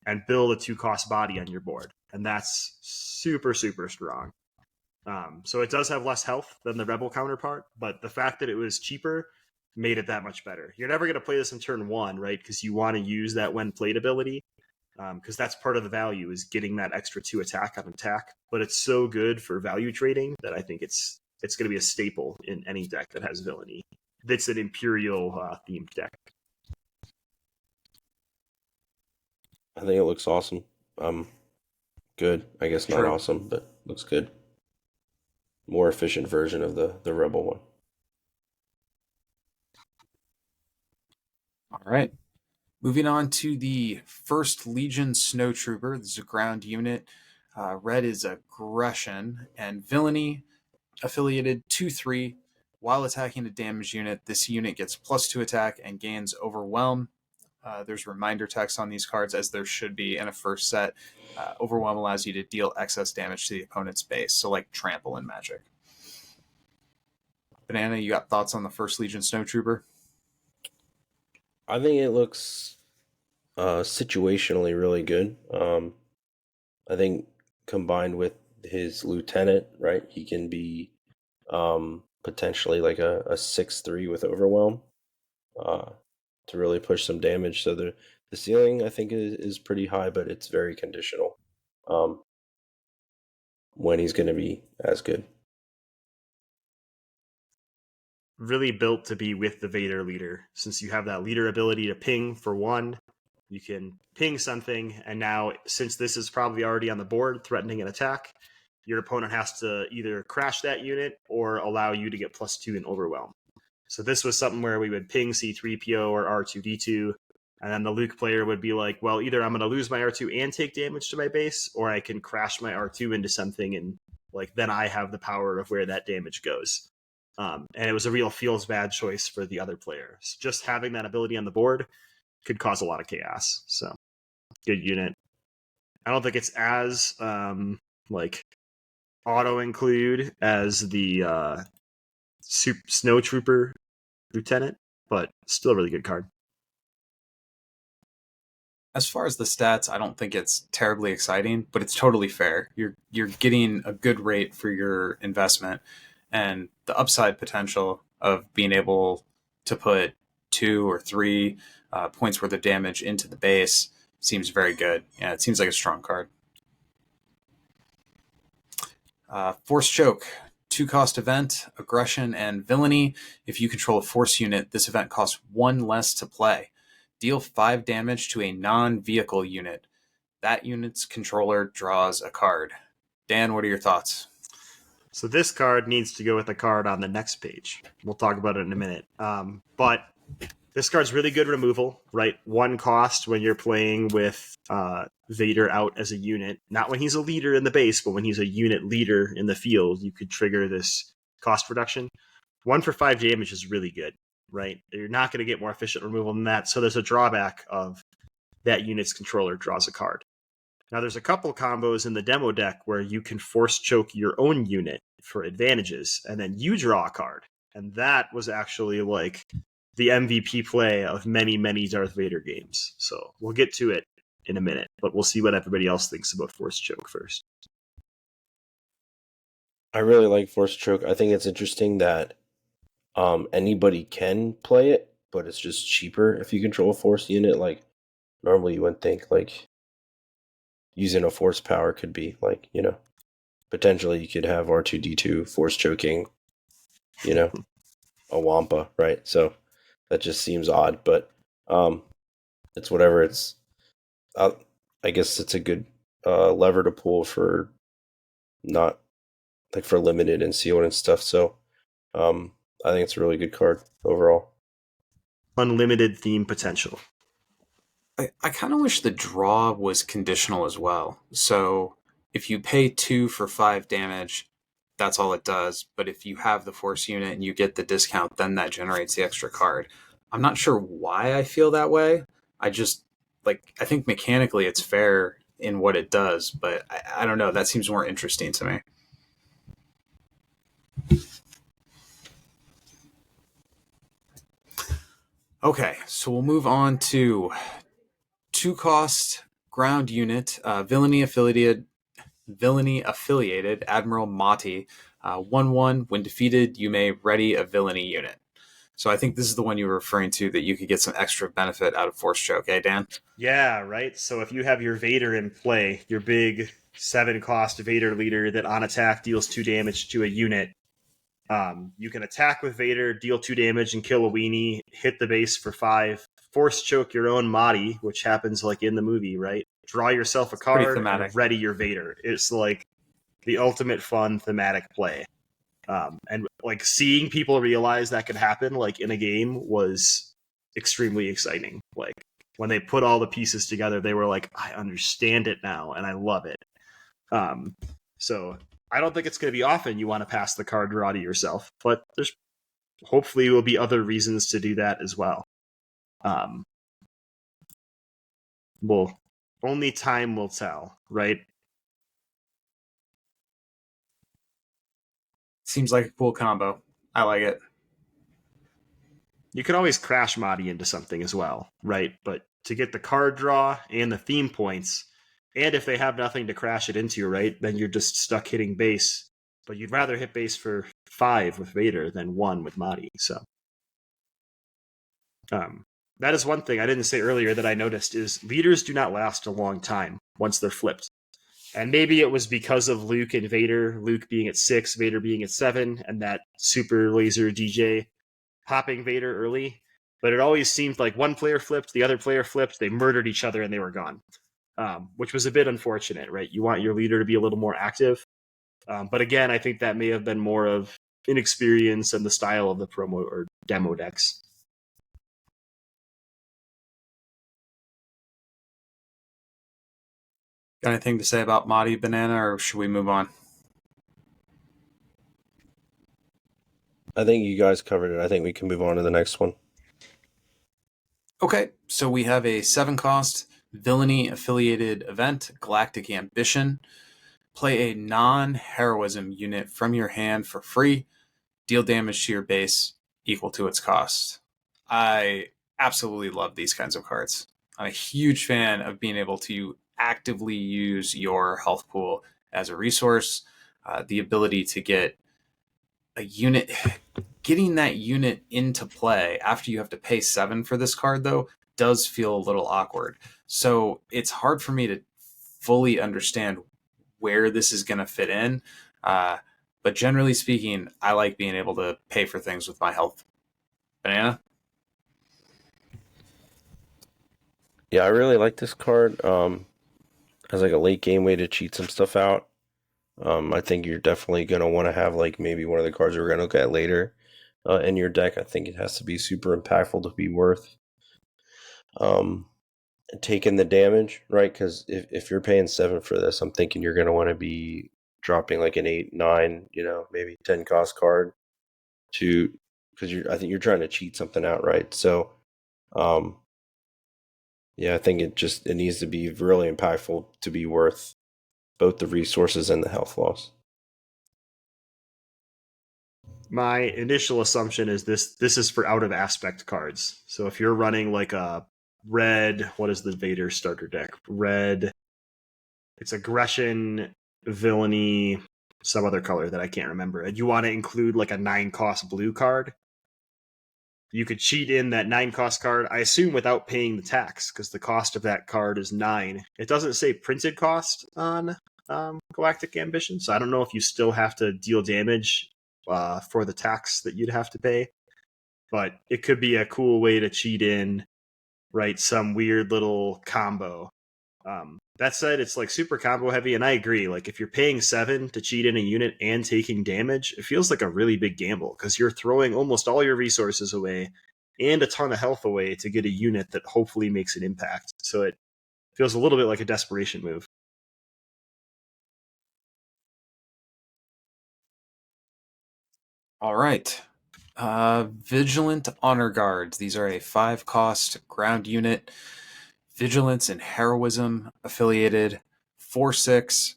and build a 2-cost body on your board. And that's super, super strong. So it does have less health than the Rebel counterpart, but the fact that it was cheaper made it that much better. You're never going to play this in turn 1, right? Because you want to use that when played ability, because that's part of the value is getting that extra 2 attack on attack. But it's so good for value trading that I think it's going to be a staple in any deck that has villainy. That's an Imperial themed deck. I think it looks awesome. Good. I guess not True. awesome, but looks good. More efficient version of the Rebel one. All right. Moving on to the 1st Legion Snow Trooper. This is a ground unit. Red is aggression and villainy affiliated 2/3. While attacking a damaged unit, this unit gets +2 attack and gains overwhelm. There's reminder text on these cards, as there should be in a first set. Overwhelm allows you to deal excess damage to the opponent's base, so like trample in Magic. Banana, you got thoughts on the 1st Legion Snow Trooper? I think it looks situationally really good. I think combined with his lieutenant, right, he can be potentially like a 6/3 with overwhelm to really push some damage. So the ceiling I think is pretty high, but it's very conditional when he's going to be as good. Really built to be with the Vader leader. Since you have that leader ability to ping for 1, you can ping something, and now since this is probably already on the board threatening an attack, your opponent has to either crash that unit or allow you to get +2 in overwhelm. So this was something where we would ping C3PO or R2D2, and then the Luke player would be like, well, either I'm going to lose my R2 and take damage to my base, or I can crash my R2 into something, and like then I have the power of where that damage goes. And it was a real feels bad choice for the other player. So just having that ability on the board could cause a lot of chaos. So good unit. I don't think it's as like auto include as the Snow Trooper Lieutenant, but still a really good card. As far as the stats, I don't think it's terribly exciting, but it's totally fair. You're getting a good rate for your investment, and the upside potential of being able to put 2 or 3 points worth of damage into the base seems very good. Yeah, it seems like a strong card. Force Choke. 2-cost event, aggression, and villainy. If you control a force unit, this event costs 1 less to play. Deal 5 damage to a non-vehicle unit. That unit's controller draws a card. Dan, what are your thoughts? So this card needs to go with a card on the next page. We'll talk about it in a minute. But this card's really good removal, right? 1 cost when you're playing with Vader out as a unit. Not when he's a leader in the base, but when he's a unit leader in the field, you could trigger this cost reduction. 1 for 5 damage is really good, right? You're not going to get more efficient removal than that. So there's a drawback of that unit's controller draws a card. Now there's a couple combos in the demo deck where you can force choke your own unit for advantages, and then you draw a card. And that was actually like the MVP play of many, many Darth Vader games. So we'll get to it in a minute, but we'll see what everybody else thinks about Force Choke first. I really like Force Choke. I think it's interesting that anybody can play it, but it's just cheaper if you control a Force unit. Like, normally you wouldn't think, like, using a Force power could be, like, you know, potentially you could have R2-D2 Force choking, you know, a Wampa, right? So that just seems odd, but it's whatever. It's I guess it's a good lever to pull for not like for limited and sealed and stuff. So I think it's a really good card overall. Unlimited theme potential. I kind of wish the draw was conditional as well. So if you pay 2 for 5 damage, that's all it does. But if you have the force unit and you get the discount, then that generates the extra card. I'm not sure why I feel that way. I think mechanically it's fair in what it does, but I don't know. That seems more interesting to me. Okay, so we'll move on to 2-cost ground unit, villainy affiliated Admiral Mati. 1/1, when defeated, you may ready a villainy unit. So I think this is the one you were referring to, that you could get some extra benefit out of Force Choke, eh, Dan? Yeah, right. So if you have your Vader in play, your big 7-cost Vader leader that on attack deals 2 damage to a unit, you can attack with Vader, deal 2 damage and kill a weenie, hit the base for 5, Force Choke your own Madi, which happens like in the movie, right? Draw yourself a card and ready your Vader. It's like the ultimate fun thematic play. And like seeing people realize that could happen like in a game was extremely exciting. Like when they put all the pieces together, they were like, I understand it now and I love it. So I don't think it's going to be often you want to pass the card draw to yourself, but there's hopefully will be other reasons to do that as well. Well, only time will tell, right? Seems like a cool combo. I like it. You could always crash Madi into something as well, right? But to get the card draw and the theme points, and if they have nothing to crash it into, right, then you're just stuck hitting base. But you'd rather hit base for 5 with Vader than 1 with Madi. So that is one thing I didn't say earlier that I noticed is leaders do not last a long time once they're flipped. And maybe it was because of Luke and Vader, Luke being at 6, Vader being at 7, and that super laser DJ popping Vader early. But it always seemed like one player flipped, the other player flipped, they murdered each other, and they were gone. Which was a bit unfortunate, right? You want your leader to be a little more active. But again, I think that may have been more of inexperience and the style of the promo or demo decks. Got anything to say about Mahdi Banana, or should we move on? I think you guys covered it. I think we can move on to the next one. Okay, so we have a 7-cost villainy-affiliated event, Galactic Ambition. Play a non-heroism unit from your hand for free. Deal damage to your base equal to its cost. I absolutely love these kinds of cards. I'm a huge fan of being able to actively use your health pool as a resource. The ability to get a unit, getting that unit into play after you have to pay 7 for this card, though, does feel a little awkward. So it's hard for me to fully understand where this is going to fit in. But generally speaking, I like being able to pay for things with my health. Banana? Yeah, I really like this card. As like a late game way to cheat some stuff out. I think you're definitely gonna want to have like maybe one of the cards we're gonna look at later in your deck. I think it has to be super impactful to be worth taking the damage, right? Because if you're paying 7 for this, I'm thinking you're gonna want to be dropping like an 8, 9, maybe 10 cost card to because I think you're trying to cheat something out, right? So, yeah, I think it needs to be really impactful to be worth both the resources and the health loss. My initial assumption is this is for out of aspect cards. So if you're running like a red, what is the Vader starter deck? Red, it's aggression, villainy, some other color that I can't remember. And you want to include like a 9-cost blue card. You could cheat in that 9-cost card, I assume without paying the tax, because the cost of that card is 9. It doesn't say printed cost on Galactic Ambition, so I don't know if you still have to deal damage for the tax that you'd have to pay. But it could be a cool way to cheat in, right, some weird little combo. That said, it's like super combo heavy, and I agree. Like if you're paying 7 to cheat in a unit and taking damage, it feels like a really big gamble because you're throwing almost all your resources away and a ton of health away to get a unit that hopefully makes an impact. So it feels a little bit like a desperation move. All right. Vigilant Honor Guards. These are a 5-cost ground unit. Vigilance and Heroism affiliated. 4/6.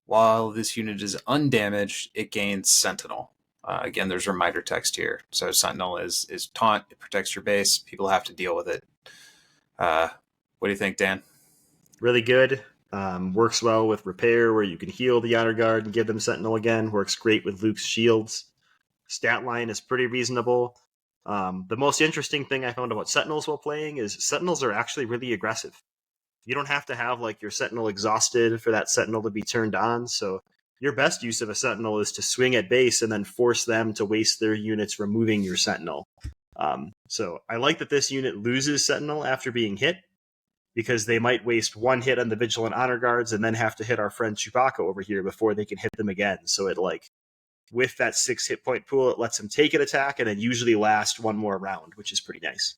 While this unit is undamaged, it gains Sentinel. Again, there's reminder text here. So Sentinel is taunt. It protects your base. People have to deal with it. What do you think, Dan? Really good. Works well with Repair, where you can heal the Honor Guard and give them Sentinel again. Works great with Luke's shields. Stat line is pretty reasonable. The most interesting thing I found about Sentinels while playing is Sentinels are actually really aggressive. You don't have to have like your Sentinel exhausted for that Sentinel to be turned on. So your best use of a Sentinel is to swing at base and then force them to waste their units removing your Sentinel. So I like that this unit loses Sentinel after being hit, because they might waste 1 hit on the Vigilant Honor Guards and then have to hit our friend Chewbacca over here before they can hit them again. So it like, with that 6 hit point pool, it lets them take an attack and then usually last 1 more round, which is pretty nice.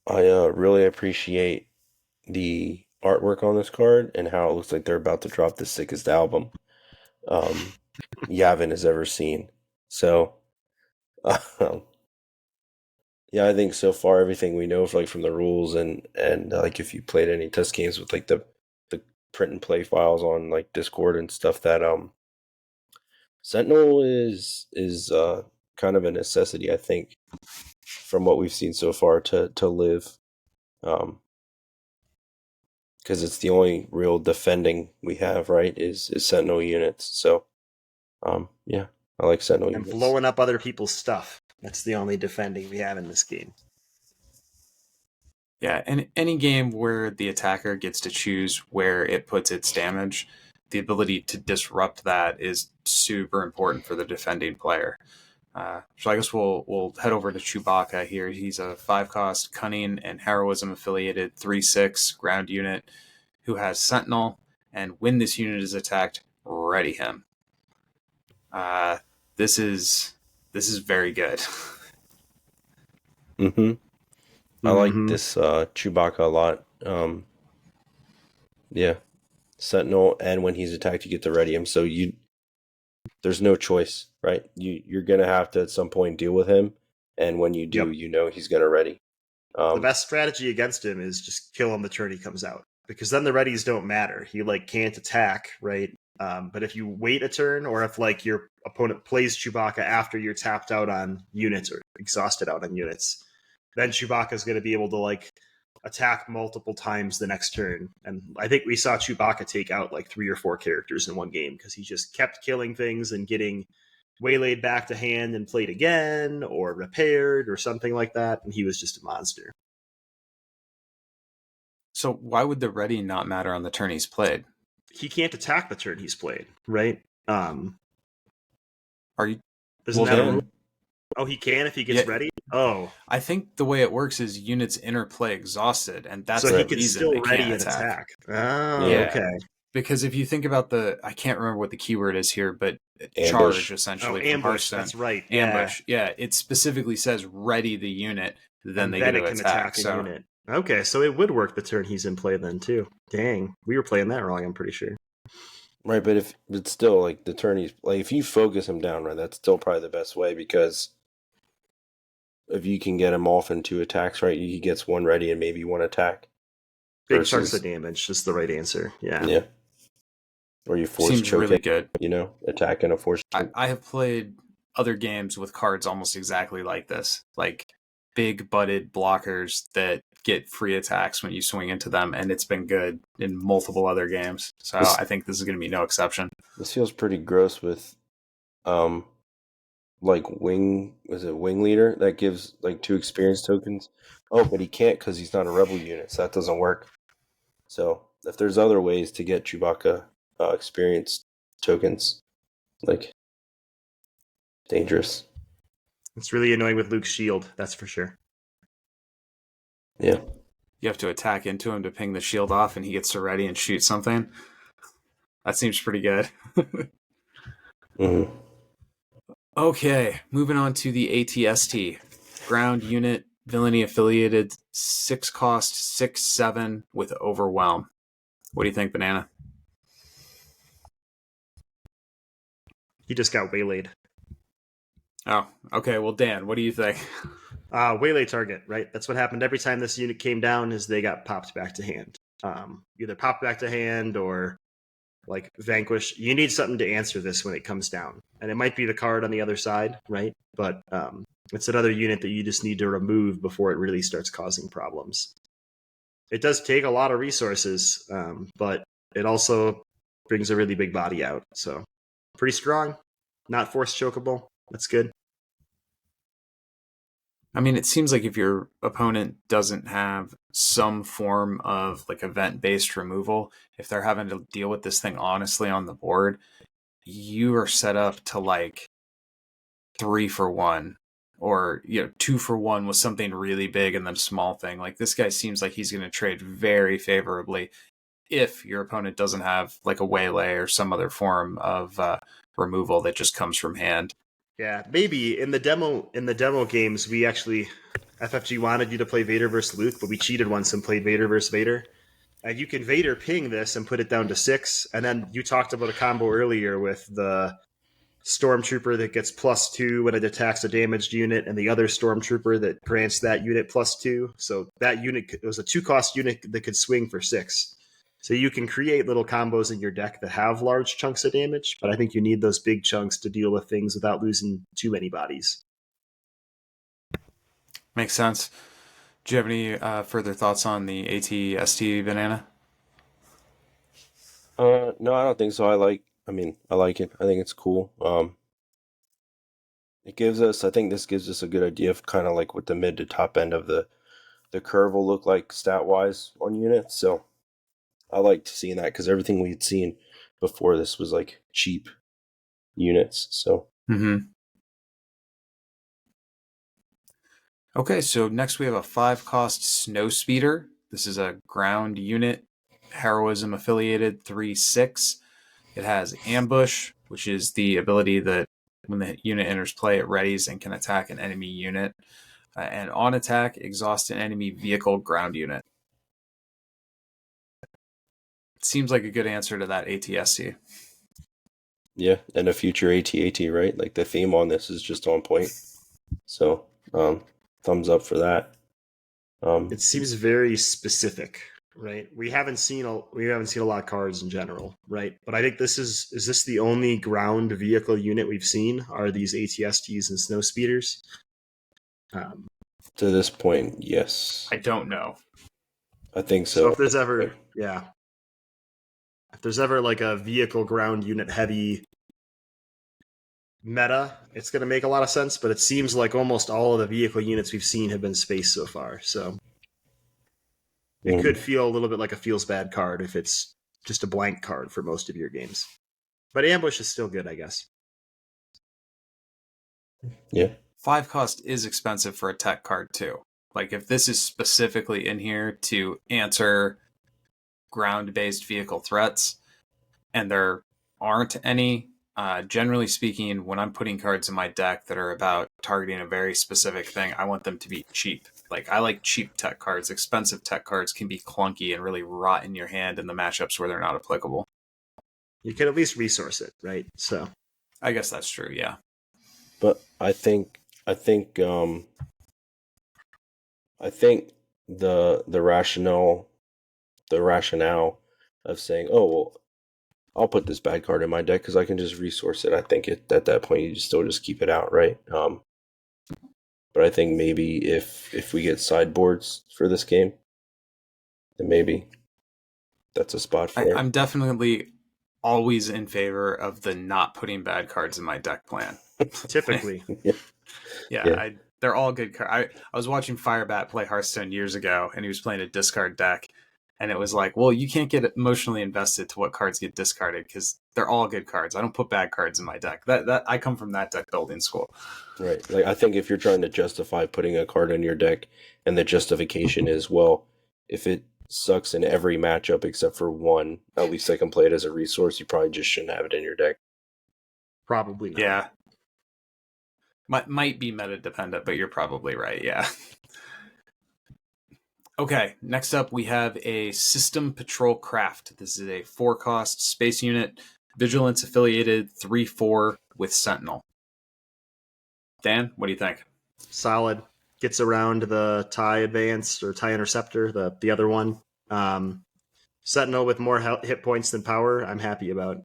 I really appreciate the artwork on this card and how it looks like they're about to drop the sickest album Yavin has ever seen. So, yeah, I think so far everything we know from the rules and like if you played any test games with like the print and play files on like Discord and stuff, that Sentinel is kind of a necessity, I think, from what we've seen so far to live, because it's the only real defending we have, right? Is Sentinel units. So, yeah, I like Sentinel And units. blowing up other people's stuff. That's the only defending we have in this game. Yeah, and any game where the attacker gets to choose where it puts its damage, the ability to disrupt that is super important for the defending player. So I guess we'll head over to Chewbacca here. He's a 5-cost cunning and heroism affiliated 3/6 ground unit who has Sentinel, and when this unit is attacked, ready him. this is very good. Mm-hmm. I like Mhm. this Chewbacca a lot. Yeah. Sentinel, and when he's attacked, you get to ready him. So there's no choice, right? You're gonna have to at some point deal with him, and when you do, Yep. he's gonna ready. The best strategy against him is just kill him the turn he comes out, because then the readies don't matter. He can't attack, right? But if you wait a turn, or if your opponent plays Chewbacca after you're tapped out on units or exhausted out on units, then Chewbacca is going to be able to attack multiple times the next turn. And I think we saw Chewbacca take out 3 or 4 characters in one game because he just kept killing things and getting waylaid back to hand and played again or repaired or something like that, and he was just a monster. So why would the ready not matter on the turn he's played? He can't attack the turn he's played, right? Are you? Isn't Well, that a then- rule? Oh, he can if he gets Yeah. ready? Oh. I think the way it works is units interplay exhausted, and that's So the he can reason still they ready can't and attack. Oh, Yeah. okay. Because if you think about I can't remember what the keyword is here, but Ambush. charge Oh, essentially from ambush. Hearthstone. That's right. Ambush. Yeah, it specifically says ready the unit, then And they then get it to can attack. attack a So unit. Okay, so it would work the turn he's in play then too. Dang, we were playing that wrong. I'm pretty sure. Right, but if it's still the turn he's if you focus him down, right, that's still probably the best way, because if you can get him off in 2 attacks, right, he gets 1 ready and maybe 1 attack. Big chunks of damage is the right answer. Yeah. Yeah. Or you force seems choke really him, good. attack and a force choke. I have played other games with cards almost exactly like this, big butted blockers that get free attacks when you swing into them, and it's been good in multiple other games. So I think this is going to be no exception. This feels pretty gross with wing leader that gives 2 experience tokens. Oh, but he can't because he's not a rebel unit, so that doesn't work. So if there's other ways to get Chewbacca experience tokens, dangerous. It's really annoying with Luke's shield, that's for sure. Yeah. You have to attack into him to ping the shield off, and he gets to ready and shoot something. That seems pretty good. Mm-hmm. Okay, moving on to the ATST. Ground unit, villainy affiliated, 6 cost, 6/7 with overwhelm. What do you think, Banana? He just got waylaid. Oh, okay. Well, Dan, what do you think? Waylay target, right? That's what happened every time this unit came down, is they got popped back to hand. Either popped back to hand or vanquish. You need something to answer this when it comes down. And it might be the card on the other side, right? But it's another unit that you just need to remove before it really starts causing problems. It does take a lot of resources, but it also brings a really big body out. So pretty strong, not force chokeable. That's good. I mean, it seems like if your opponent doesn't have some form of event-based removal, if they're having to deal with this thing honestly on the board, you are set up to 3 for 1 or 2 for 1 with something really big and then a small thing. This guy seems like he's going to trade very favorably if your opponent doesn't have a waylay or some other form of removal that just comes from hand. Yeah, maybe in the demo games, we actually FFG wanted you to play Vader versus Luke, but we cheated once and played Vader versus Vader. And you can Vader ping this and put it down to 6. And then you talked about a combo earlier with the Stormtrooper that gets +2 when it attacks a damaged unit, and the other Stormtrooper that grants that unit +2. So that unit, it was a 2-cost unit that could swing for 6. So you can create little combos in your deck that have large chunks of damage, but I think you need those big chunks to deal with things without losing too many bodies. Makes sense. Do you have any further thoughts on the ATST, Banana? No, I don't think so. I like it. I think it's cool. I think this gives us a good idea of kind of what the mid to top end of the curve will look like stat-wise on units. So I liked seeing that, because everything we had seen before this was cheap units. So Okay, so next we have a 5-cost Snow Speeder. This is a ground unit, heroism affiliated, 3/6. It has ambush, which is the ability that When the unit enters play, it readies and can attack an enemy unit. And on attack, exhaust an enemy vehicle ground unit. Seems like a good answer to that ATSC. Yeah, and a future AT-AT, right? Like the theme on this is just on point. So, thumbs up for that. It seems very specific, right? We haven't seen a lot of cards in general, right? But I think this is this the only ground vehicle unit we've seen? Are these ATSTs and snow speeders? To this point, yes. I don't know. I think So so. if there's ever like a vehicle ground unit heavy meta, it's going to make a lot of sense, but it seems like almost all of the vehicle units we've seen have been space so far. So it could feel a little bit like a feels bad card if it's just a blank card for most of your games. But ambush is still good, I guess. Yeah. 5 cost is expensive for a tech card too. Like if this is specifically in here to answer ground-based vehicle threats, and there aren't any, generally speaking, when I'm putting cards in my deck that are about targeting a very specific thing, I want them to be cheap. Like I like cheap tech cards. Expensive tech cards can be clunky and really rot in your hand in the matchups where they're not applicable. You can at least resource it, right? So I guess that's true, yeah. But I think the rationale of saying, oh well, I'll put this bad card in my deck because I can just resource it. I think at that point you still just keep it out, right? But I think maybe if we get sideboards for this game, then maybe that's a spot for it. I'm definitely always in favor of the not putting bad cards in my deck plan. typically, Yeah. They're all good cards. I was watching Firebat play Hearthstone years ago, and he was playing a discard deck, and it was like, well, you can't get emotionally invested to what cards get discarded because they're all good cards. I don't put bad cards in my deck. That I come from that deck building school. Right. Like I think if you're trying to justify putting a card in your deck, and the justification is, well, if it sucks in every matchup except for one, at least I can play it as a resource, you probably just shouldn't have it in your deck. probably not. Yeah. Might be meta dependent, but you're probably right. Yeah. Okay. Next up, we have a System Patrol Craft. This is a 4-cost space unit, Vigilance affiliated, 3/4 with Sentinel. Dan, what do you think? Solid. Gets around the TIE Advanced or TIE Interceptor, the other one. Sentinel with more hit points than power, I'm happy about.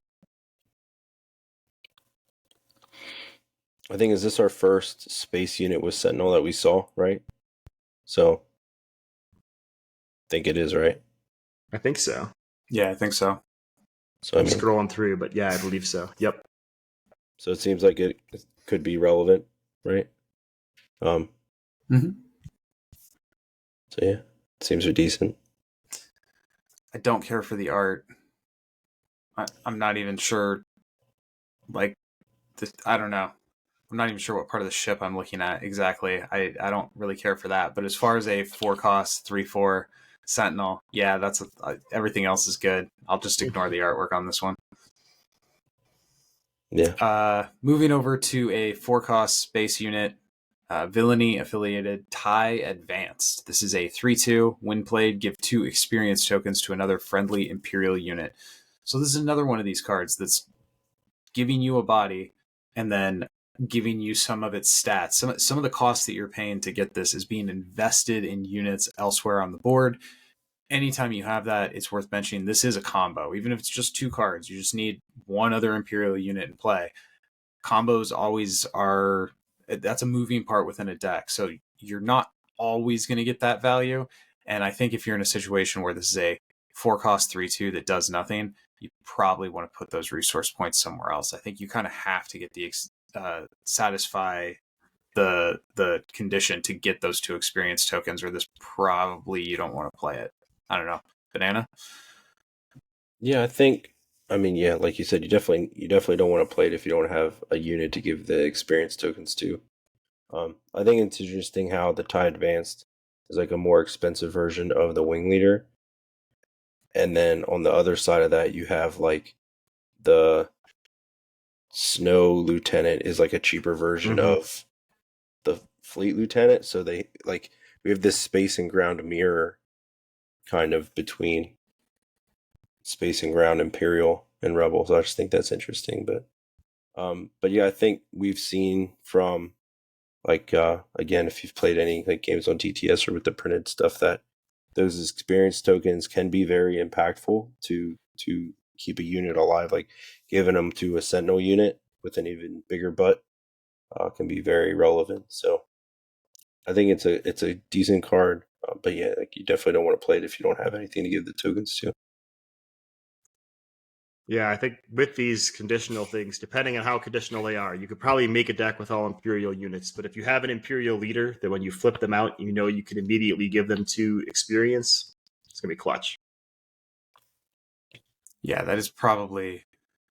I think, is this our first space unit with Sentinel that we saw, right? So, I think it is, right? I think so. Yeah, I think so. So, I I'm mean, scrolling through, but yeah, I believe so. Yep. so it seems like it could be relevant, right? Mm-hmm. So yeah, it seems decent. I don't care for the art. I'm not even sure. Like, I don't know. I'm not even sure what part of the ship I'm looking at exactly. I don't really care for that. But as far as a 4-cost 3/4 Sentinel, yeah, that's everything else is good. I'll just ignore the artwork on this one. Yeah. Moving over to a 4-cost space unit, Villainy affiliated TIE Advanced. This is a 3/2. When played, give 2 experience tokens to another friendly Imperial unit. So this is another one of these cards that's giving you a body and then giving you some of its stats. Some of the costs that you're paying to get this is being invested in units elsewhere on the board. Anytime you have that, it's worth mentioning this is a combo. Even if it's just 2 cards, you just need one other Imperial unit in play. Combos always are, that's a moving part within a deck. So you're not always going to get that value. And I think if you're in a situation where this is a 4-cost 3/2 that does nothing, you probably want to put those resource points somewhere else. I think you kind of have to get the satisfy the condition to get those 2 experience tokens, or this probably you don't want to play it. I don't know. Banana? Yeah, I mean, yeah, like you said, you definitely don't want to play it if you don't have a unit to give the experience tokens to. I think it's interesting how the TIE Advanced is like a more expensive version of the Wing Leader. And then on the other side of that, you have like the Snow Lieutenant is like a cheaper version Mhm. of the Fleet Lieutenant. So we have this space and ground mirror kind of between space and ground Imperial and Rebel. So I just think that's interesting. But yeah, I think we've seen from again, if you've played any like games on TTS or with the printed stuff, that those experience tokens can be very impactful to keep a unit alive. Like giving them to a Sentinel unit with an even bigger butt can be very relevant. So I think it's a decent card. But yeah, like you definitely don't want to play it if you don't have anything to give the tokens to. Yeah, I think with these conditional things, depending on how conditional they are, you could probably make a deck with all Imperial units. But if you have an Imperial leader, then when you flip them out, you know you can immediately give them to experience. It's going to be clutch. Yeah, that is probably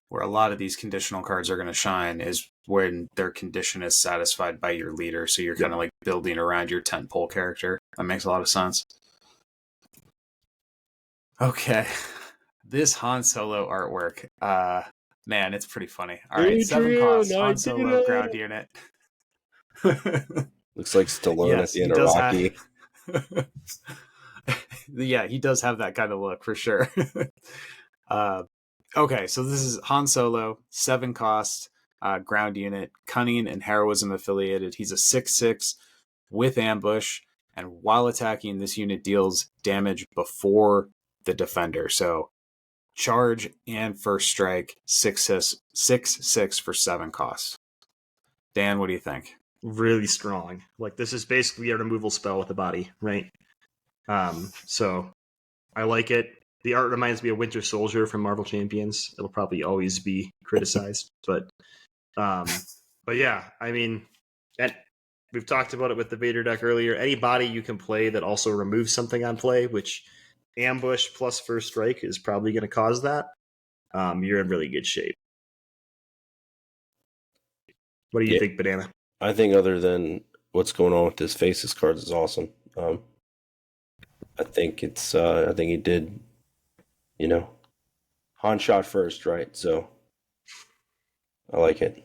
where a lot of these conditional cards are going to shine, is when their condition is satisfied by your leader. So you're kind of like building around your tentpole character. That makes a lot of sense. Okay. This Han Solo artwork, man, it's pretty funny. All right, 7 costs, Han Solo ground unit. Looks like Stallone at Yes, the he end of does Rocky. Yeah, he does have that kind of look for sure. Okay, so this is Han Solo, 7 cost, ground unit, cunning and heroism affiliated. He's a 6/6 with ambush, and while attacking, this unit deals damage before the defender. So charge and first strike, 6/6 for 7 costs. Dan, what do you think? Really strong. Like this is basically a removal spell with a body, right? So I like it. The art reminds me of Winter Soldier from Marvel Champions. It'll probably always be criticized, but yeah, I mean, and we've talked about it with the Vader deck earlier. Any body you can play that also removes something on play, which ambush plus first strike is probably going to cause that. You're in really good shape. What do you think, Banana? I think other than what's going on with his Faces cards is awesome. I think I think he did, Han shot first, right? So I like it.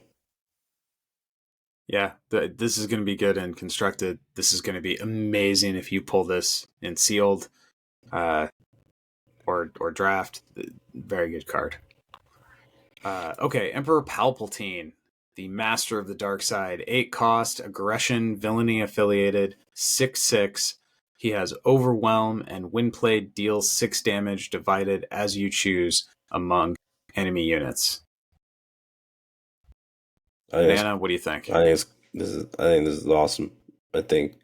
Yeah, this is going to be good and constructed. This is going to be amazing if you pull this in sealed or draft. Very good card. Okay, Emperor Palpatine, the master of the dark side. 8 cost, aggression, villainy affiliated, 6/6. He has overwhelm, and when played, deals 6 damage divided as you choose among enemy units. Banana, what do you think? I think this is awesome. I think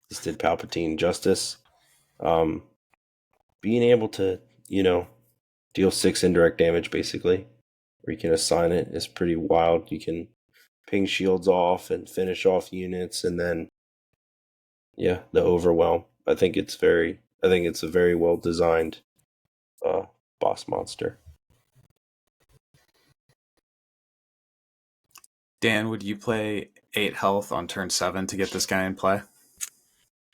this did Palpatine justice. Being able to, deal 6 indirect damage basically, where you can assign it, is pretty wild. You can ping shields off and finish off units, and then the overwhelm. I think it's a very well designed boss monster. Dan, would you play 8 health on turn 7 to get this guy in play?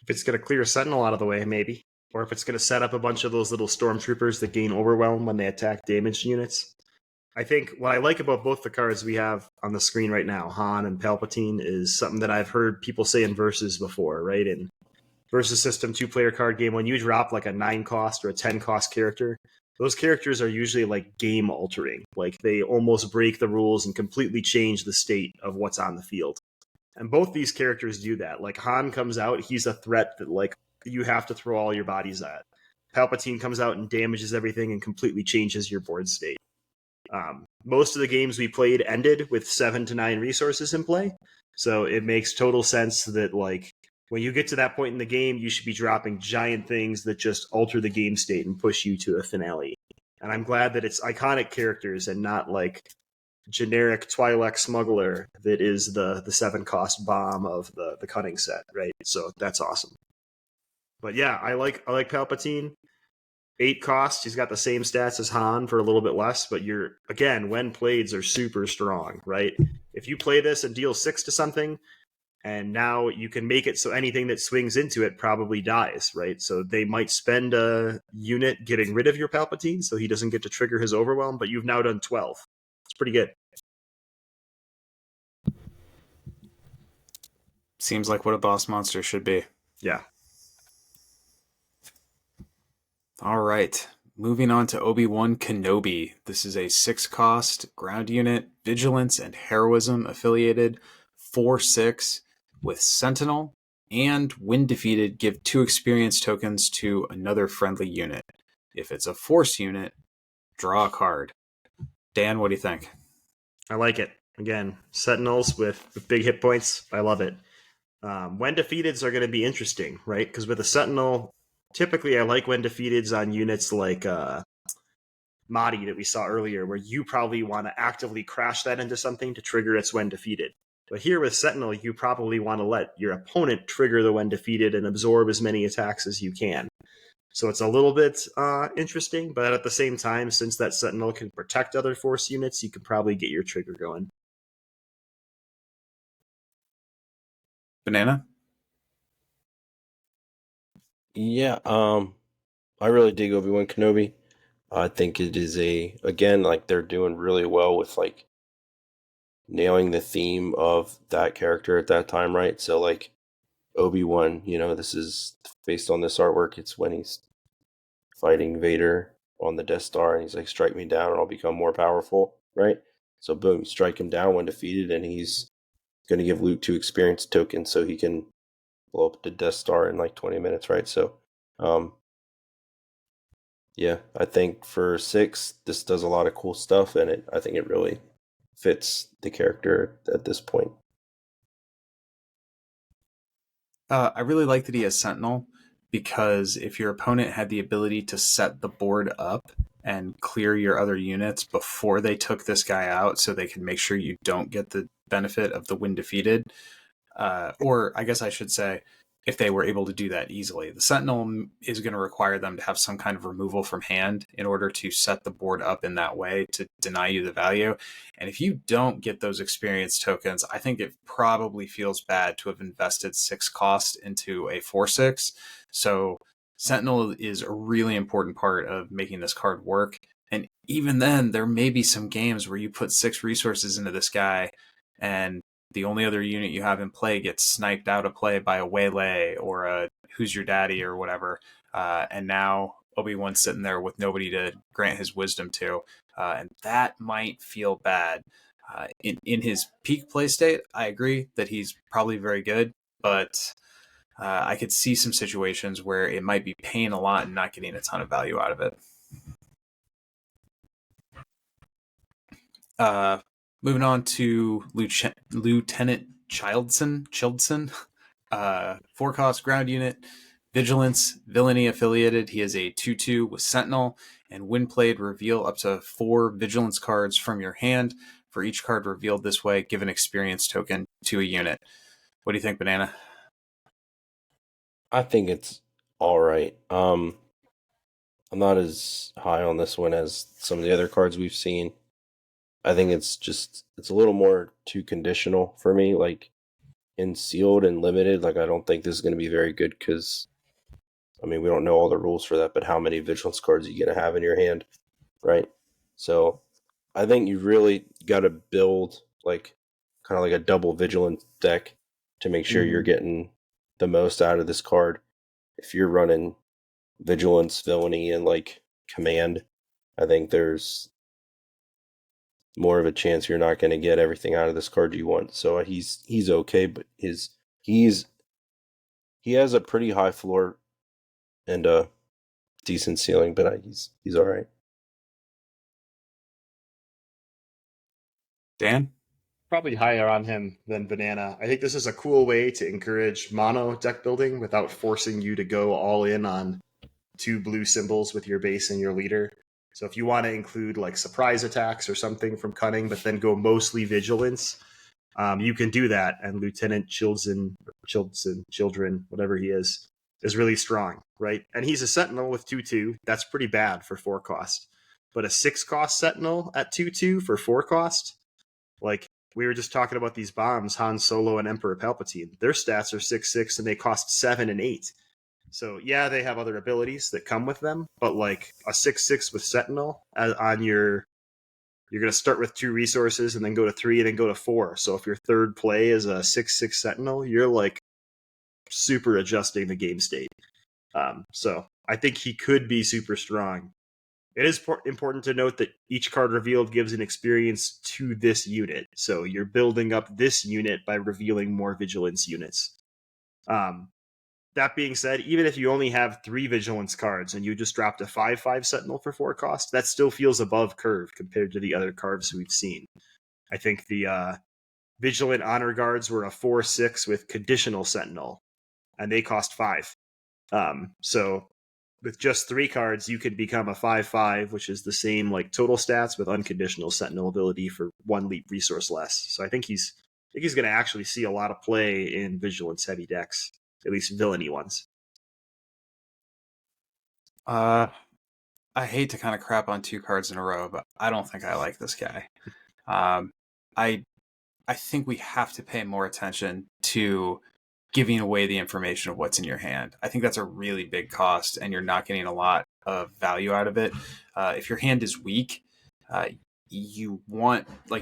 If it's going to clear a Sentinel out of the way, maybe. Or if it's going to set up a bunch of those little stormtroopers that gain overwhelm when they attack damaged units. I think what I like about both the cards we have on the screen right now, Han and Palpatine, is something that I've heard people say in Versus before, right? In Versus system 2-player card game, when you drop like a 9 cost or a 10 cost character, those characters are usually like game altering. Like they almost break the rules and completely change the state of what's on the field. And both these characters do that. Like Han comes out, he's a threat that like you have to throw all your bodies at. Palpatine comes out and damages everything and completely changes your board state. Most of the games we played ended with 7 to 9 resources in play. So it makes total sense that like when you get to that point in the game, you should be dropping giant things that just alter the game state and push you to a finale. And I'm glad that it's iconic characters and not like generic Twi'lek smuggler that is the 7 cost bomb of the cunning set, right? So that's awesome. But yeah, I like Palpatine. 8 cost, he's got the same stats as Han for a little bit less, but when played, are super strong, right? If you play this and deal 6 to something, and now you can make it so anything that swings into it probably dies, right? So they might spend a unit getting rid of your Palpatine so he doesn't get to trigger his overwhelm, but you've now done 12. It's pretty good. Seems like what a boss monster should be. Yeah. All right. Moving on to Obi-Wan Kenobi. This is a 6-cost ground unit, vigilance and heroism affiliated, 4/6 with Sentinel, and when defeated, give 2 experience tokens to another friendly unit. If it's a force unit, draw a card. Dan, what do you think? I like it. Again, Sentinels with big hit points. I love it. When defeateds are going to be interesting, right? Because with a Sentinel, typically I like when defeateds on units like Mahdi that we saw earlier, where you probably want to actively crash that into something to trigger its when defeated. But here with Sentinel, you probably want to let your opponent trigger the when defeated and absorb as many attacks as you can. So it's a little bit interesting, but at the same time, since that Sentinel can protect other force units, you can probably get your trigger going. Banana? Yeah, I really dig Obi-Wan Kenobi. I think it is again, like they're doing really well with like nailing the theme of that character at that time, right? So like Obi-Wan, this is based on this artwork. It's when he's fighting Vader on the Death Star and he's like, strike me down and I'll become more powerful, right? So boom, strike him down when defeated and he's going to give Luke 2 experience tokens so he can blow up the Death Star in like 20 minutes, right? So, yeah, I think for 6, this does a lot of cool stuff, and I think it really fits the character at this point. I really like that he has Sentinel, because if your opponent had the ability to set the board up and clear your other units before they took this guy out so they can make sure you don't get the benefit of the when defeated, or I guess I should say, if they were able to do that easily. The Sentinel is going to require them to have some kind of removal from hand in order to set the board up in that way to deny you the value. And if you don't get those experience tokens, I think it probably feels bad to have invested 6 cost into a 4/6. So Sentinel is a really important part of making this card work. And even then, there may be some games where you put 6 resources into this guy and the only other unit you have in play gets sniped out of play by a waylay or a who's your daddy or whatever. And now Obi-Wan's sitting there with nobody to grant his wisdom to. And that might feel bad. In his peak play state, I agree that he's probably very good, but I could see some situations where it might be paying a lot and not getting a ton of value out of it. Moving on to Lieutenant Childson, 4-cost ground unit, vigilance, villainy affiliated. He is a 2/2 with Sentinel, and when played, reveal up to 4 vigilance cards from your hand. For each card revealed this way, give an experience token to a unit. What do you think, Banana? I think it's all right. I'm not as high on this one as some of the other cards we've seen. I think it's a little more too conditional for me. Like in sealed and limited, like I don't think this is going to be very good because, I mean, we don't know all the rules for that, but how many vigilance cards are you going to have in your hand, right? So I think you really got to build like kind of like a double vigilance deck to make sure you're getting the most out of this card. If you're running vigilance, villainy, and like command, I think there's more of a chance you're not going to get everything out of this card you want. So he's okay, but he has a pretty high floor and a decent ceiling, but he's all right. Dan? Probably higher on him than Banana. I think this is a cool way to encourage mono deck building without forcing you to go all in on 2 blue symbols with your base and your leader. So if you want to include like surprise attacks or something from Cunning, but then go mostly vigilance, you can do that. And Lieutenant Children, whatever he is really strong, right? And he's a Sentinel with 2/2. That's pretty bad for 4 cost. But a 6-cost Sentinel at 2/2 for 4 cost, like we were just talking about these bombs, Han Solo and Emperor Palpatine. Their stats are 6/6 and they cost 7 and 8. So yeah, they have other abilities that come with them, but like a 6/6 with Sentinel on your you're going to start with 2 resources and then go to 3 and then go to 4. So if your third play is a 6/6 Sentinel, you're like super adjusting the game state. So I think he could be super strong. It is important to note that each card revealed gives an experience to this unit. So you're building up this unit by revealing more Vigilance units. That being said, even if you only have 3 Vigilance cards and you just dropped a 5/5 Sentinel for 4 cost, that still feels above curve compared to the other cards we've seen. I think the Vigilant Honor Guards were a 4/6 with Conditional Sentinel, and they cost 5. So with just 3 cards, you could become a 5/5, which is the same like total stats with unconditional Sentinel ability for 1 leap resource less. So I think he's going to actually see a lot of play in Vigilance heavy decks, at least villainy ones. I hate to kind of crap on 2 cards in a row, but I don't think I like this guy. I think we have to pay more attention to giving away the information of what's in your hand. I think that's a really big cost, and you're not getting a lot of value out of it. If your hand is weak, if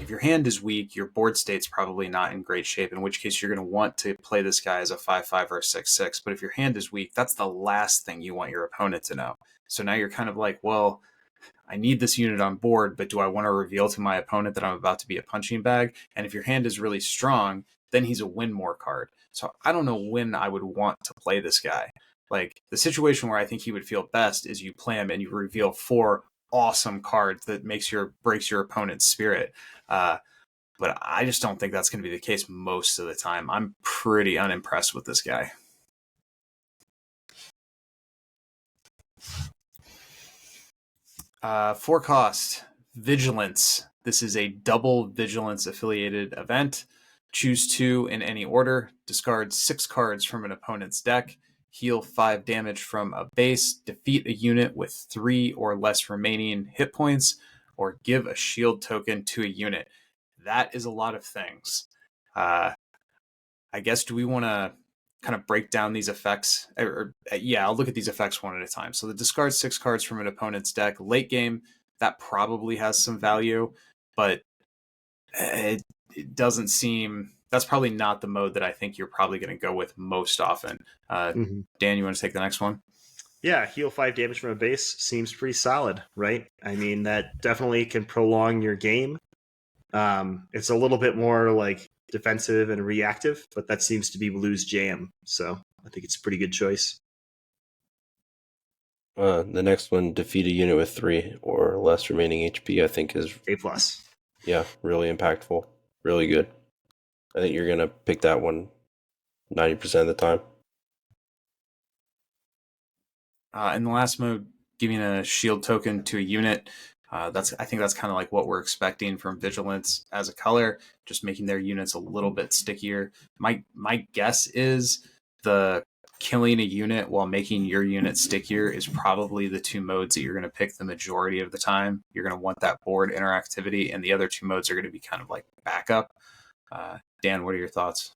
your hand is weak, your board state's probably not in great shape, in which case you're going to want to play this guy as a 5/5 or a 6/6. But if your hand is weak, that's the last thing you want your opponent to know. So now you're kind of like, well, I need this unit on board, but do I want to reveal to my opponent that I'm about to be a punching bag? And if your hand is really strong, then he's a win more card. So I don't know when I would want to play this guy. Like, the situation where I think he would feel best is you play him and you reveal 4 awesome cards that breaks your opponent's spirit. But I just don't think that's going to be the case most of the time. I'm pretty unimpressed with this guy. For cost, Vigilance. This is a double Vigilance affiliated event. Choose 2 in any order. Discard 6 cards from an opponent's deck. Heal 5 damage from a base. Defeat a unit with 3 or less remaining hit points. Or give a shield token to a unit. That is a lot of things. I guess, do we want to kind of break down these effects? I'll look at these effects one at a time. So the discard 6 cards from an opponent's deck. Late game, that probably has some value, but it doesn't seem... That's probably not the mode that I think you're probably going to go with most often. Dan, you want to take the next one? Yeah, heal 5 damage from a base seems pretty solid, right? I mean, that definitely can prolong your game. It's a little bit more like defensive and reactive, but that seems to be Blue's jam. So I think it's a pretty good choice. The next one, defeat a unit with 3 or less remaining HP, I think is A+. Yeah, really impactful. Really good. I think you're going to pick that one 90% of the time. In the last mode, giving a shield token to a unit, I think that's kind of like what we're expecting from Vigilance as a color, just making their units a little bit stickier. My guess is the killing a unit while making your unit stickier is probably the 2 modes that you're going to pick the majority of the time. You're going to want that board interactivity, and the other 2 modes are going to be kind of like backup. Dan, what are your thoughts?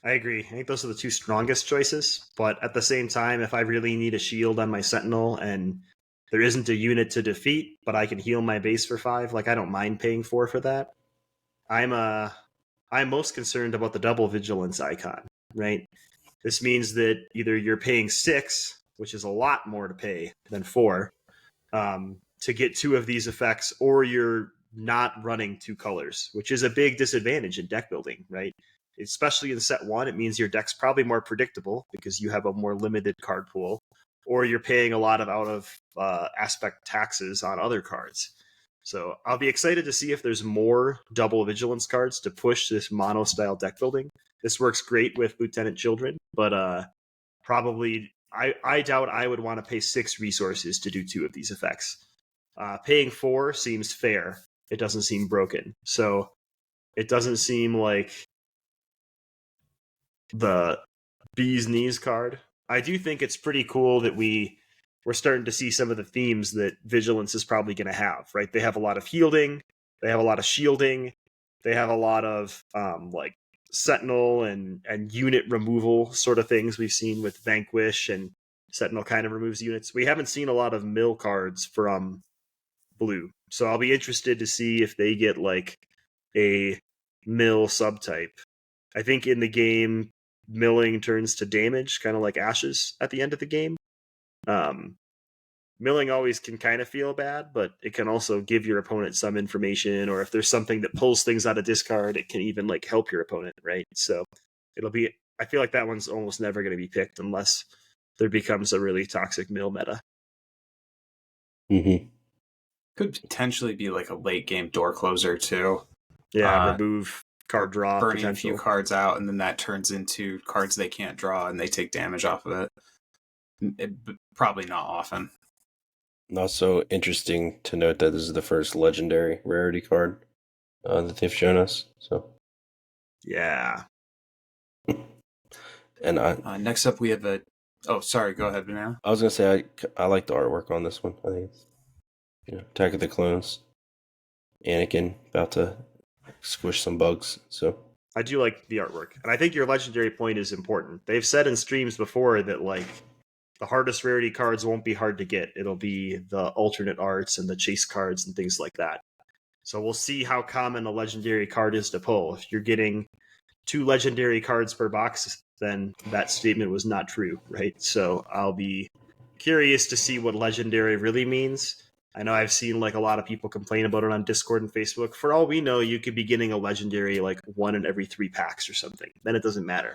I agree. I think those are the 2 strongest choices, but at the same time, if I really need a shield on my Sentinel and there isn't a unit to defeat, but I can heal my base for 5, like I don't mind paying 4 for that. I'm most concerned about the double Vigilance icon, right? This means that either you're paying 6, which is a lot more to pay than 4, to get 2 of these effects, or you're not running 2 colors, which is a big disadvantage in deck building, right? Especially in set 1, it means your deck's probably more predictable because you have a more limited card pool, or you're paying a lot of out of aspect taxes on other cards. So I'll be excited to see if there's more double Vigilance cards to push this mono style deck building. This works great with Lieutenant Children, but probably I doubt I would want to pay 6 resources to do 2 of these effects. Paying 4 seems fair. It doesn't seem broken. So it doesn't seem like the bee's knees card. I do think it's pretty cool that we're starting to see some of the themes that Vigilance is probably going to have, right? They have a lot of healing, they have a lot of shielding, they have a lot of like Sentinel and unit removal sort of things we've seen with Vanquish, and Sentinel kind of removes units. We haven't seen a lot of mill cards from blue. So I'll be interested to see if they get like a mill subtype. I think in the game, milling turns to damage, kind of like ashes at the end of the game. Milling always can kind of feel bad, but it can also give your opponent some information, or if there's something that pulls things out of discard, it can even like help your opponent, right? So I feel like that one's almost never going to be picked unless there becomes a really toxic mill meta. Mm-hmm. Could potentially be like a late game door closer too. Yeah, remove card draw burning potential. a few cards out, and then that turns into cards they can't draw, and they take damage off of it. Probably not often. Also interesting to note that this is the first legendary rarity card that they've shown us. So yeah. And next up, we have a. Oh, sorry. Go ahead, Banana. I was gonna say I like the artwork on this one. I think it's, Attack of the Clones, Anakin about to squish some bugs. So I do like the artwork, and I think your legendary point is important. They've said in streams before that like the hardest rarity cards won't be hard to get. It'll be the alternate arts and the chase cards and things like that. So we'll see how common a legendary card is to pull. If you're getting 2 legendary cards per box, then that statement was not true, right? So I'll be curious to see what legendary really means. I know I've seen like a lot of people complain about it on Discord and Facebook. For all we know, you could be getting a legendary like 1 in every 3 packs or something. Then it doesn't matter.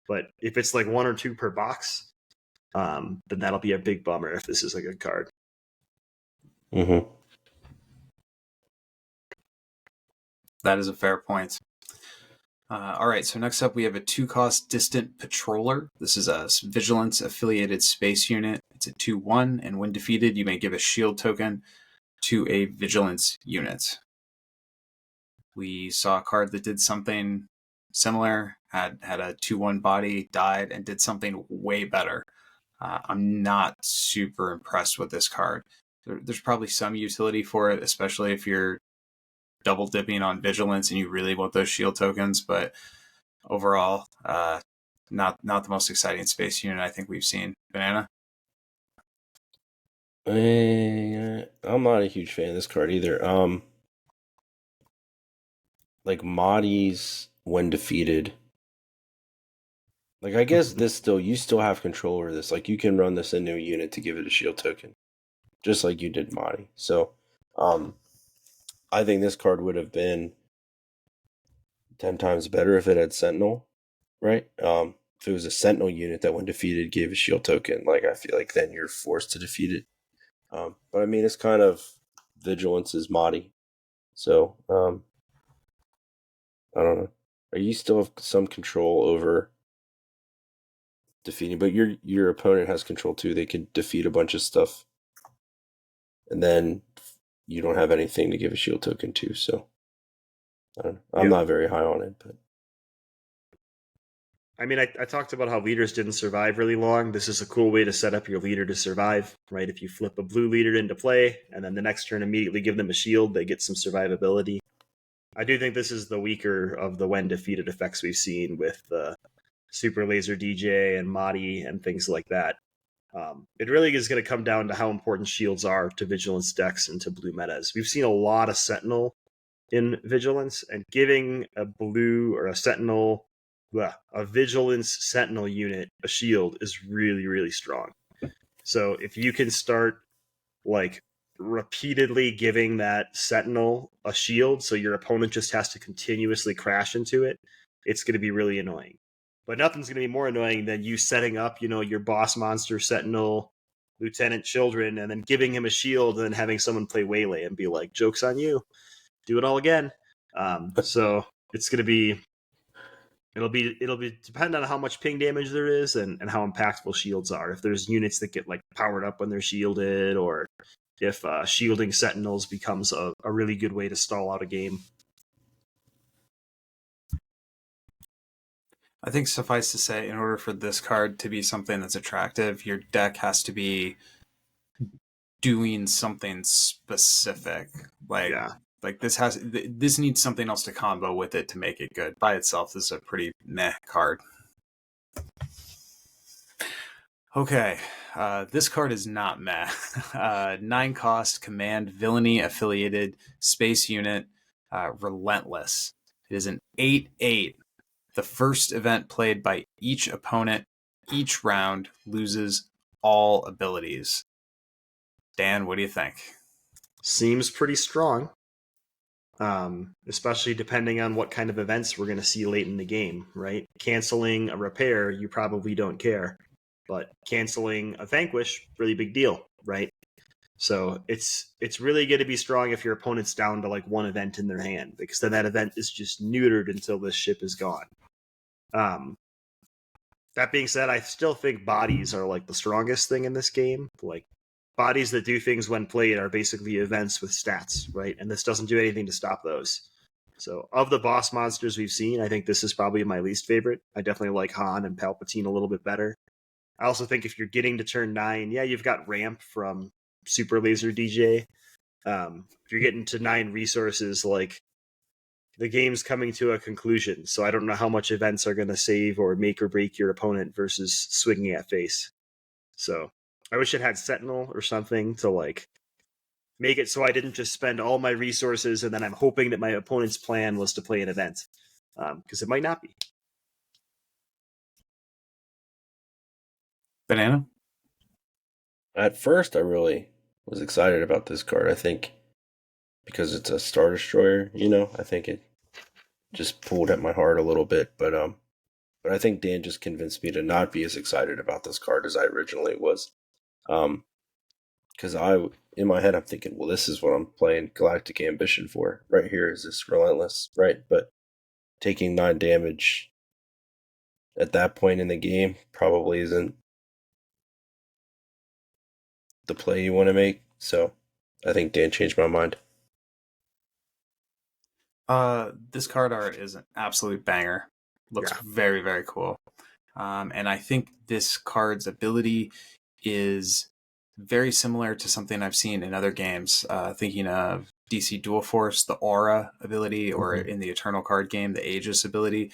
But if it's like 1 or 2 per box, then that'll be a big bummer if this is a good card. mm-hmm. That is a fair point. All right, so next up we have a 2-cost Distant Patroller. This is a Vigilance affiliated space unit. It's a 2/1, and when defeated, you may give a shield token to a Vigilance unit. We saw a card that did something similar, had a 2/1 body, died, and did something way better. I'm not super impressed with this card. There's probably some utility for it, especially if you're double dipping on Vigilance and you really want those shield tokens, but overall, not the most exciting space unit I think we've seen. Banana? I'm not a huge fan of this card either. Like Mahdi's when defeated. Like I guess you still have control over this. Like you can run this into a unit to give it a shield token, just like you did Mahdi. So, I think this card would have been 10 times better if it had Sentinel, right? If it was a Sentinel unit that when defeated gave a shield token, like I feel like then you're forced to defeat it. But I mean, it's kind of Vigilance's Mahdi. So, I don't know. You still have some control over defeating, but your opponent has control too. They can defeat a bunch of stuff, and then you don't have anything to give a shield token to. So, I don't know. I'm not very high on it, but I mean, I talked about how leaders didn't survive really long. This is a cool way to set up your leader to survive, right? If you flip a blue leader into play, and then the next turn immediately give them a shield, they get some survivability. I do think this is the weaker of the when defeated effects we've seen with the Super Laser DJ and Mahdi and things like that. It really is going to come down to how important shields are to Vigilance decks and to blue metas. We've seen a lot of Sentinel in Vigilance, and giving a blue or a Sentinel, a Vigilance Sentinel unit a shield is really, really strong. So if you can start like repeatedly giving that Sentinel a shield so your opponent just has to continuously crash into it, it's going to be really annoying. But nothing's going to be more annoying than you setting up, your boss monster Sentinel, Lieutenant Children, and then giving him a shield and then having someone play Waylay and be like, joke's on you, do it all again. So it's going to be, it'll be depend on how much ping damage there is and how impactful shields are. If there's units that get like powered up when they're shielded, or if shielding Sentinels becomes a really good way to stall out a game. I think suffice to say, in order for this card to be something that's attractive, your deck has to be doing something specific. Like this needs something else to combo with it to make it good. By itself, this is a pretty meh card. Okay, this card is not meh. 9 cost, command, villainy affiliated, space unit, relentless. It is an 8/8. The first event played by each opponent each round loses all abilities. Dan, what do you think? Seems pretty strong. Especially depending on what kind of events we're going to see late in the game, right? Canceling a repair, you probably don't care, but canceling a vanquish, really big deal, right? So it's really going to be strong if your opponent's down to like one event in their hand, because then that event is just neutered until this ship is gone. That being said, I still think bodies are like the strongest thing in this game. Like bodies that do things when played are basically events with stats, right? And this doesn't do anything to stop those. So of the boss monsters we've seen, I think this is probably my least favorite. I definitely like Han and Palpatine a little bit better. I also think if you're getting to turn 9, yeah, you've got Ramp from Super Laser DJ. If you're getting to 9 resources, like the game's coming to a conclusion. So I don't know how much events are going to save or make or break your opponent versus swinging at face. So I wish it had Sentinel or something to like make it so I didn't just spend all my resources and then I'm hoping that my opponent's plan was to play an event, because it might not be. Banana? At first, I really was excited about this card. I think because it's a Star Destroyer, I think it just pulled at my heart a little bit. But I think Dan just convinced me to not be as excited about this card as I originally was. Because in my head, I'm thinking, well, this is what I'm playing Galactic Ambition for. Right here is this Relentless, right? But taking 9 damage at that point in the game probably isn't the play you want to make. So I think Dan changed my mind. This card art is an absolute banger. Looks very, very cool. And I think this card's ability is very similar to something I've seen in other games. Thinking of DC Dual Force, the Aura ability, or in the Eternal card game, the Aegis ability,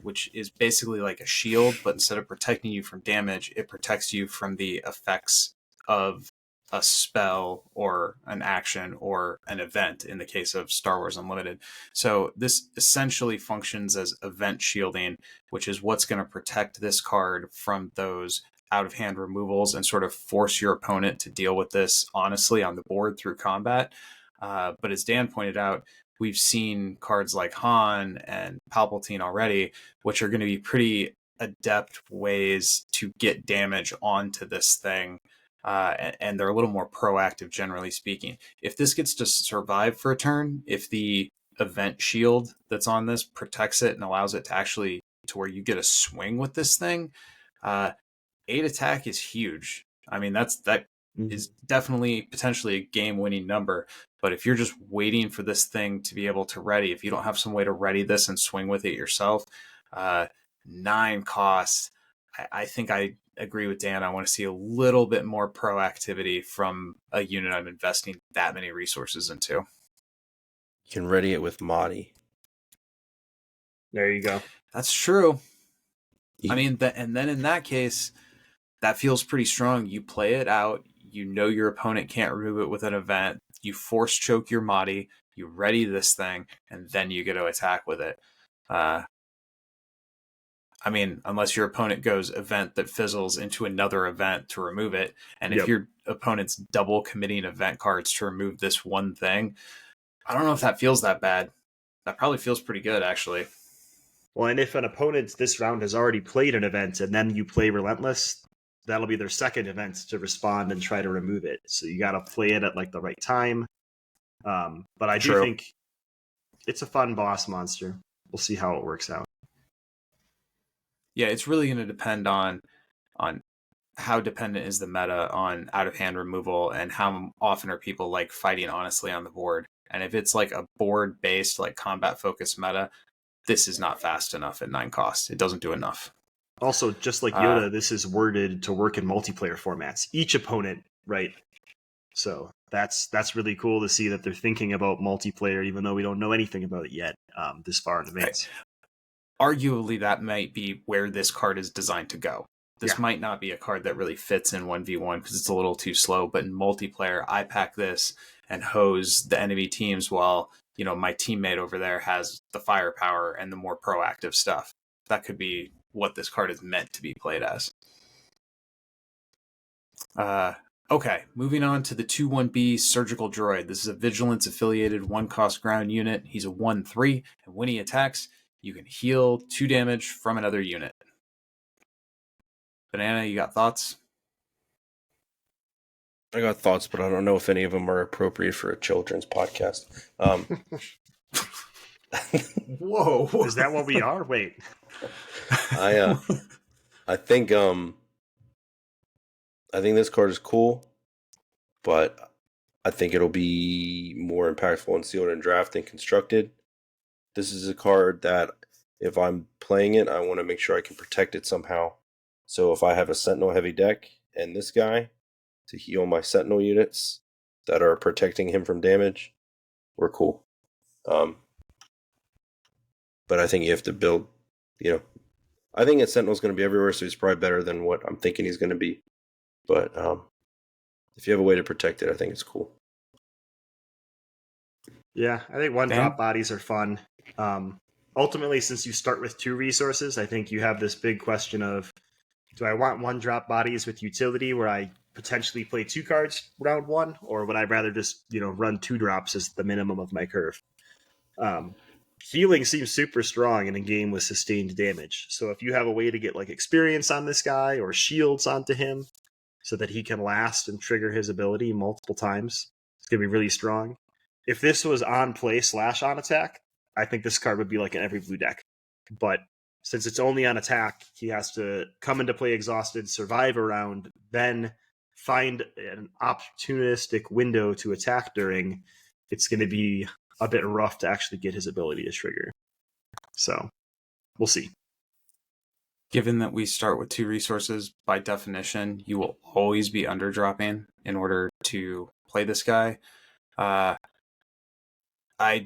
which is basically like a shield, but instead of protecting you from damage, it protects you from the effects of a spell or an action or an event in the case of Star Wars Unlimited. So this essentially functions as event shielding, which is what's going to protect this card from those out of hand removals and sort of force your opponent to deal with this honestly on the board through combat. But as Dan pointed out, we've seen cards like Han and Palpatine already, which are going to be pretty adept ways to get damage onto this thing. And they're a little more proactive, generally speaking. If this gets to survive for a turn, if the event shield that's on this protects it and allows it to actually to where you get a swing with this thing, 8 attack is huge. I mean, that is definitely potentially a game-winning number. But if you're just waiting for this thing to be able to ready, if you don't have some way to ready this and swing with it yourself, 9 costs. I think I agree with Dan. I want to see a little bit more proactivity from a unit I'm investing that many resources into. You can ready it with Mahdi. There you go. That's true. I mean, and then in that case, that feels pretty strong. You play it out. You know your opponent can't remove it with an event. You force choke your Mahdi. You ready this thing, and then you get to attack with it. I mean, unless your opponent goes event that fizzles into another event to remove it. And if your opponent's double committing event cards to remove this one thing, I don't know if that feels that bad. That probably feels pretty good, actually. Well, and if an opponent this round has already played an event and then you play Relentless, that'll be their second event to respond and try to remove it. So you got to play it at like the right time. But I do think it's a fun boss monster. We'll see how it works out. Yeah, it's really going to depend on how dependent is the meta on out of hand removal and how often are people like fighting honestly on the board. And if it's like a board based like combat focused meta, this is not fast enough at 9 costs. It doesn't do enough. Also, just like Yoda, this is worded to work in multiplayer formats. Each opponent, right? So that's really cool to see that they're thinking about multiplayer, even though we don't know anything about it yet this far in advance. Arguably, that might be where this card is designed to go. this might not be a card that really fits in 1v1 because it's a little too slow, but in multiplayer, I pack this and hose the enemy teams while, my teammate over there has the firepower and the more proactive stuff. That could be what this card is meant to be played as. Okay, moving on to the 2-1B Surgical Droid. This is a Vigilance-affiliated 1-cost ground unit. He's a 1-3, and when he attacks, you can heal 2 damage from another unit. Banana, you got thoughts? I got thoughts, but I don't know if any of them are appropriate for a children's podcast. Whoa. Is that what we are? Wait. I think this card is cool, but I think it'll be more impactful in sealed and draft than constructed. This is a card that if I'm playing it, I want to make sure I can protect it somehow. So if I have a Sentinel heavy deck and this guy to heal my Sentinel units that are protecting him from damage, we're cool. But I think you have to build, I think a Sentinel's going to be everywhere, so he's probably better than what I'm thinking he's going to be. But if you have a way to protect it, I think it's cool. Yeah, I think one-drop bodies are fun. Ultimately, since you start with 2 resources, I think you have this big question of, do I want one-drop bodies with utility where I potentially play 2 cards round 1, or would I rather just, run 2 drops as the minimum of my curve? Healing seems super strong in a game with sustained damage. So if you have a way to get experience on this guy or shields onto him so that he can last and trigger his ability multiple times, it's going to be really strong. If this was on play / on attack, I think this card would be in every blue deck. But since it's only on attack, he has to come into play exhausted, survive a round, then find an opportunistic window to attack during. It's going to be a bit rough to actually get his ability to trigger. So, we'll see. Given that we start with 2 resources, by definition, you will always be underdropping in order to play this guy. I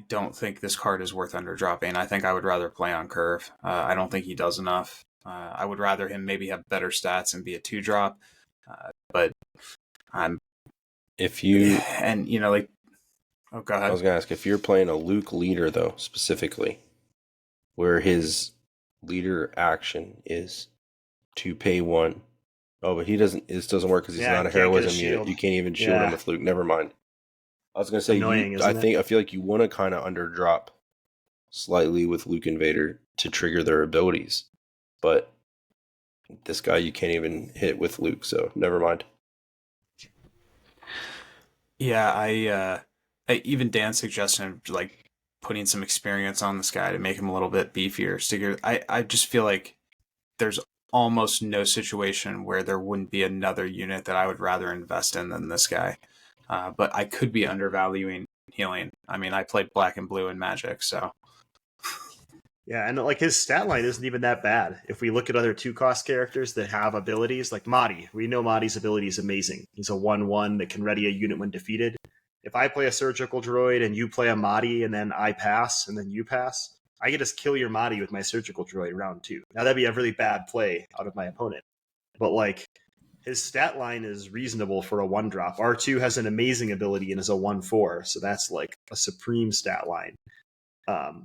don't think this card is worth underdropping. I think I would rather play on curve. I don't think he does enough. I would rather him maybe have better stats and be a 2-drop. But I'm... If you... And, oh, go ahead. I was going to ask, if you're playing a Luke leader, though, specifically, where his leader action is to pay 1. Oh, but this doesn't work because he's not a heroism unit. You can't even shield him with Luke. Never mind. I was going to say, I feel like you want to kind of underdrop slightly with Luke Invader to trigger their abilities. But this guy you can't even hit with Luke, so never mind. Yeah, I even Dan's suggestion of putting some experience on this guy to make him a little bit beefier. I just feel like there's almost no situation where there wouldn't be another unit that I would rather invest in than this guy. But I could be undervaluing healing. I mean, I played black and blue in Magic, so. Yeah, and his stat line isn't even that bad. If we look at other 2-cost characters that have abilities, like Mahdi, we know Mahdi's ability is amazing. He's a 1/1 that can ready a unit when defeated. If I play a Surgical Droid and you play a Mahdi and then I pass and then you pass, I can just kill your Mahdi with my Surgical Droid round 2. Now that'd be a really bad play out of my opponent. But his stat line is reasonable for a 1-drop. R2 has an amazing ability and is a 1/4, so that's a supreme stat line.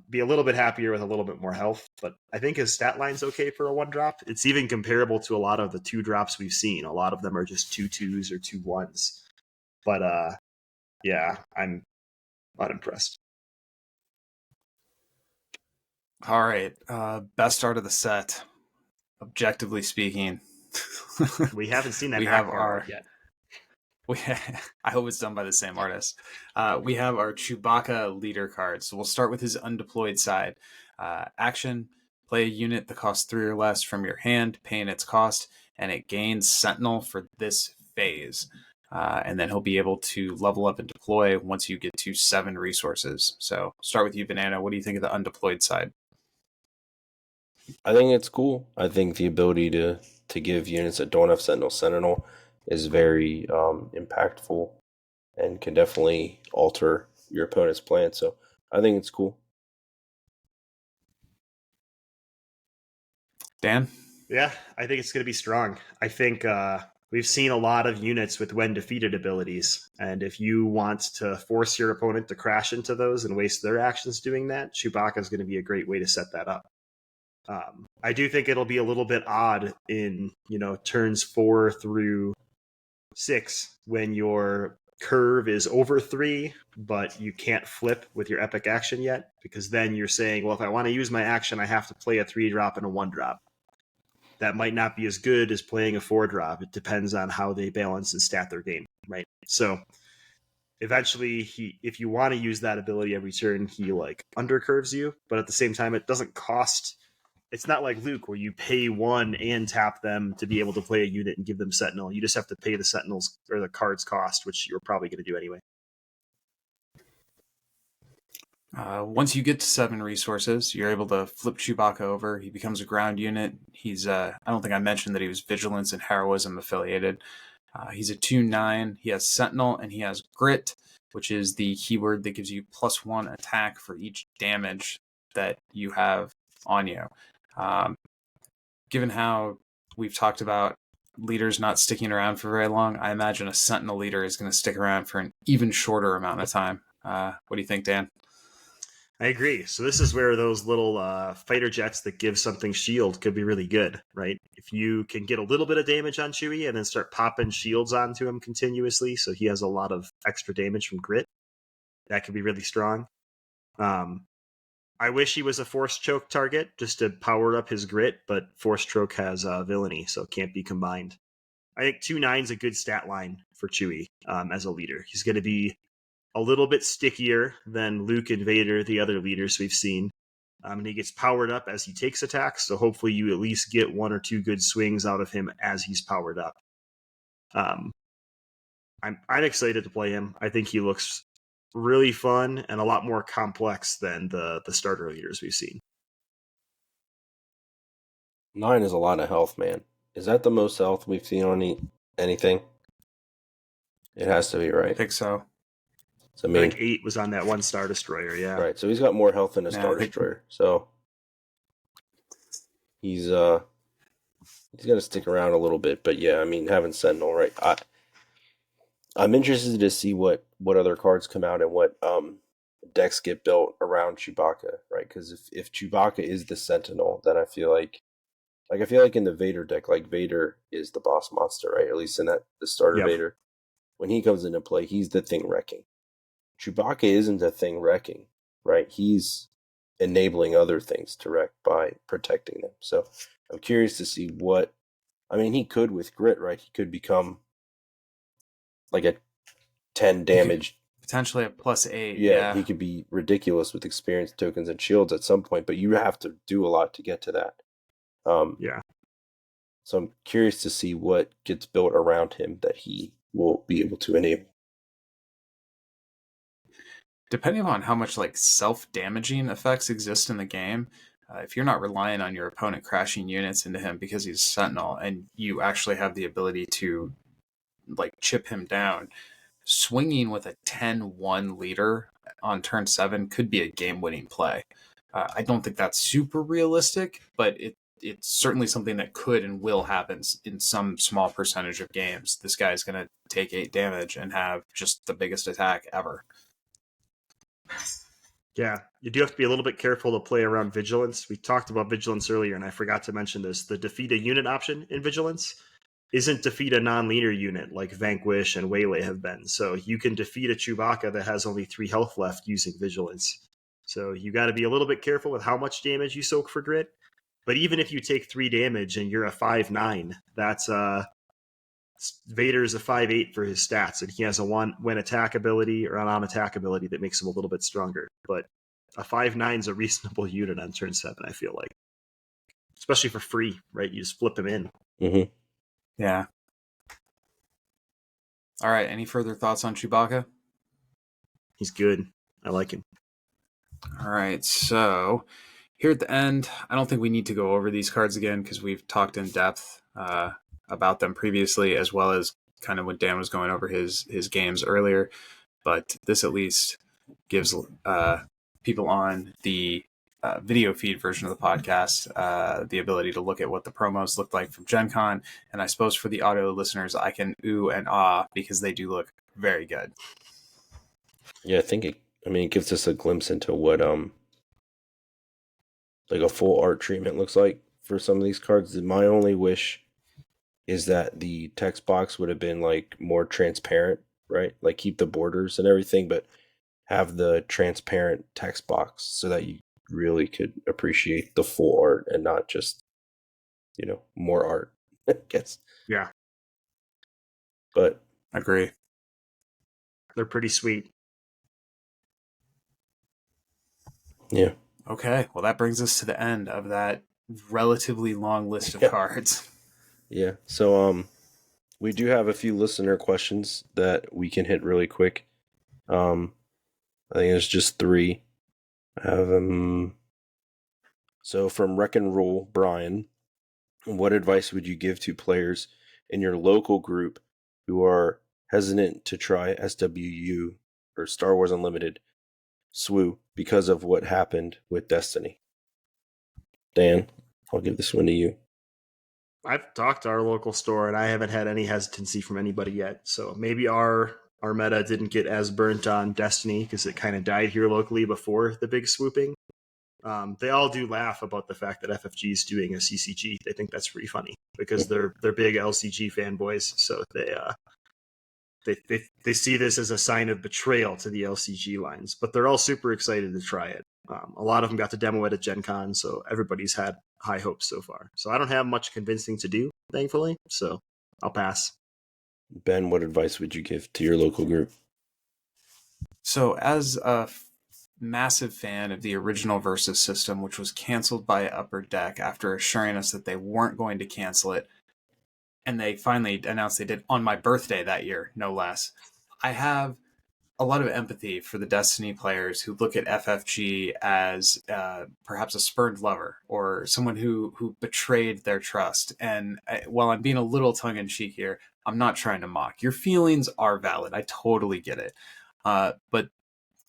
Be a little bit happier with a little bit more health, but I think his stat line's okay for a 1-drop. It's even comparable to a lot of the 2-drops we've seen. A lot of them are just 2 2s or 2 1s. But yeah, I'm unimpressed. All right, best start of the set, objectively speaking. We haven't seen that. We have our yet. I hope it's done by the same artist. We have our Chewbacca leader card. So we'll start with his undeployed side. Action: play a unit that costs 3 or less from your hand, paying its cost, and it gains Sentinel for this phase. And then he'll be able to level up and deploy once you get to 7 resources. So start with you, Banana. What do you think of the undeployed side? I think it's cool. I think the ability to give units that don't have Sentinel is very impactful and can definitely alter your opponent's plan. So I think it's cool. Dan? Yeah, I think it's going to be strong. I think we've seen a lot of units with when defeated abilities. And if you want to force your opponent to crash into those and waste their actions doing that, Chewbacca is going to be a great way to set that up. I do think it'll be a little bit odd in, turns 4 through 6 when your curve is over 3, but you can't flip with your epic action yet, because then you're saying, well, if I want to use my action, I have to play a 3-drop and a 1-drop. That might not be as good as playing a 4-drop. It depends on how they balance and stat their game, right? So eventually, if you want to use that ability every turn, he like undercurves you, but at the same time, it doesn't cost. It's not like Luke where you pay 1 and tap them to be able to play a unit and give them Sentinel. You just have to pay the Sentinels or the card's cost, which you're probably going to do anyway. Once you get to 7 resources, you're able to flip Chewbacca over. He becomes a ground unit. He's I don't think I mentioned that he was Vigilance and Heroism affiliated. He's a 2/9. He has Sentinel and he has Grit, which is the keyword that gives you +1 attack for each damage that you have on you. Given how we've talked about leaders not sticking around for very long, I imagine a Sentinel leader is going to stick around for an even shorter amount of time. What do you think, Dan? I agree. So this is where those little fighter jets that give something shield could be really good, right? If you can get a little bit of damage on Chewie and then start popping shields onto him continuously, so he has a lot of extra damage from Grit, that could be really strong. I wish he was a Force Choke target just to power up his Grit, but Force Choke has Villainy, so it can't be combined. I think 2/9 is a good stat line for Chewie as a leader. He's going to be a little bit stickier than Luke and Vader, the other leaders we've seen. And he gets powered up as he takes attacks, so hopefully you at least get 1 or 2 good swings out of him as he's powered up. I'm excited to play him. I think he looks really fun and a lot more complex than the starter leaders we've seen. 9 is a lot of health, man. Is that the most health we've seen on anything? It has to be, right? I think so. So, I think 8 was on that 1 Star Destroyer, yeah. Right, so he's got more health than a Star Destroyer. So he's going to stick around a little bit. But yeah, I mean, having Sentinel, right? I'm interested to see what other cards come out and what decks get built around Chewbacca, right? Because if Chewbacca is the Sentinel, then I feel like in the Vader deck, like Vader is the boss monster, right? At least in the starter Vader. When he comes into play, he's the thing wrecking. Chewbacca isn't a thing wrecking, right? He's enabling other things to wreck by protecting them. So I'm curious to see he could with Grit, right? He could become like a 10 damage. Potentially a +8. Yeah, he could be ridiculous with experience tokens and shields at some point, but you have to do a lot to get to that. Yeah. So I'm curious to see what gets built around him that he will be able to enable. Depending on how much self-damaging effects exist in the game, if you're not relying on your opponent crashing units into him because he's Sentinel and you actually have the ability to chip him down, swinging with a 10-1 leader on turn 7 could be a game-winning play. I don't think that's super realistic, but it's certainly something that could and will happen in some small percentage of games. This guy's going to take 8 damage and have just the biggest attack ever. Yeah, you do have to be a little bit careful to play around Vigilance. We talked about Vigilance earlier, and I forgot to mention this. The defeat a unit option in Vigilance isn't defeat a non-leader unit like Vanquish and Waylay have been. So you can defeat a Chewbacca that has only 3 health left using Vigilance. So you got to be a little bit careful with how much damage you soak for Grit. But even if you take 3 damage and you're a 5/9, that's Vader's a 5/8 for his stats, and he has a when attack ability or an on attack ability that makes him a little bit stronger. But a 5/9 is a reasonable unit on turn 7, I feel like. Especially for free, right? You just flip him in. Mm-hmm. Yeah. All right, any further thoughts on Chewbacca? He's good. I like him. All right, so here at the end, I don't think we need to go over these cards again because we've talked in depth about them previously, as well as kind of when Dan was going over his games earlier. But this at least gives people on the video feed version of the podcast, the ability to look at what the promos looked like from Gen Con. And I suppose for the audio listeners, I can ooh and ah because they do look very good. Yeah, I think it gives us a glimpse into what like a full art treatment looks like for some of these cards. My only wish is that the text box would have been like more transparent, right? Like keep the borders and everything, but have the transparent text box so that you really could appreciate the full art and not just, more art, I guess. Yeah, But Agree. they're pretty sweet. yeah. Okay, well, that brings us to the end of that relatively long list of Yeah. cards. Yeah. So we do have a few listener questions that we can hit really quick. I think it's just 3. I have them. So from Wreck and Roll, Brian, what advice would you give to players in your local group who are hesitant to try SWU or Star Wars Unlimited SWU because of what happened with Destiny? Dan, I'll give this one to you. I've talked to our local store, and I haven't had any hesitancy from anybody yet. So maybe our meta didn't get as burnt on Destiny because it kind of died here locally before the big swooping. They all do laugh about the fact that FFG is doing a CCG. They think that's pretty funny because they're big LCG fanboys. So they see this as a sign of betrayal to the LCG lines. But they're all super excited to try it. A lot of them got to demo it at Gen Con, so everybody's had high hopes so far. So I don't have much convincing to do, thankfully. So I'll pass. Ben, what advice would you give to your local group? So as a massive fan of the original Versus system, which was canceled by Upper Deck after assuring us that they weren't going to cancel it, and they finally announced they did on my birthday that year, no less, I have a lot of empathy for the Destiny players who look at FFG as perhaps a spurned lover or someone who betrayed their trust. And while I'm being a little tongue-in-cheek here, I'm not trying to mock. Your feelings are valid. I totally get it. But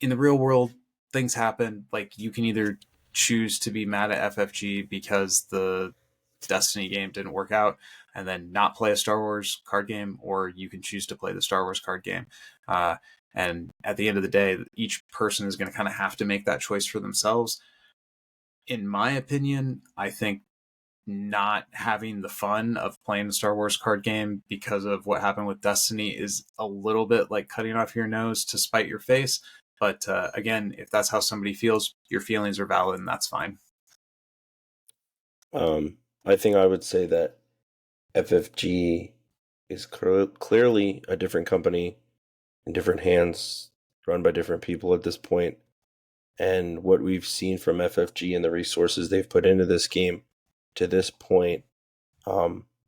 in the real world, things happen. Like, you can either choose to be mad at FFG because the Destiny game didn't work out and then not play a Star Wars card game, or you can choose to play the Star Wars card game. And at the end of the day, each person is going to kind of have to make that choice for themselves. In my opinion, I think not having the fun of playing the Star Wars card game because of what happened with Destiny is a little bit like cutting off your nose to spite your face. But again, if that's how somebody feels, your feelings are valid, and that's fine. I think I would say that FFG is clearly a different company in different hands, run by different people at this point. And what we've seen from FFG and the resources they've put into this game to this point,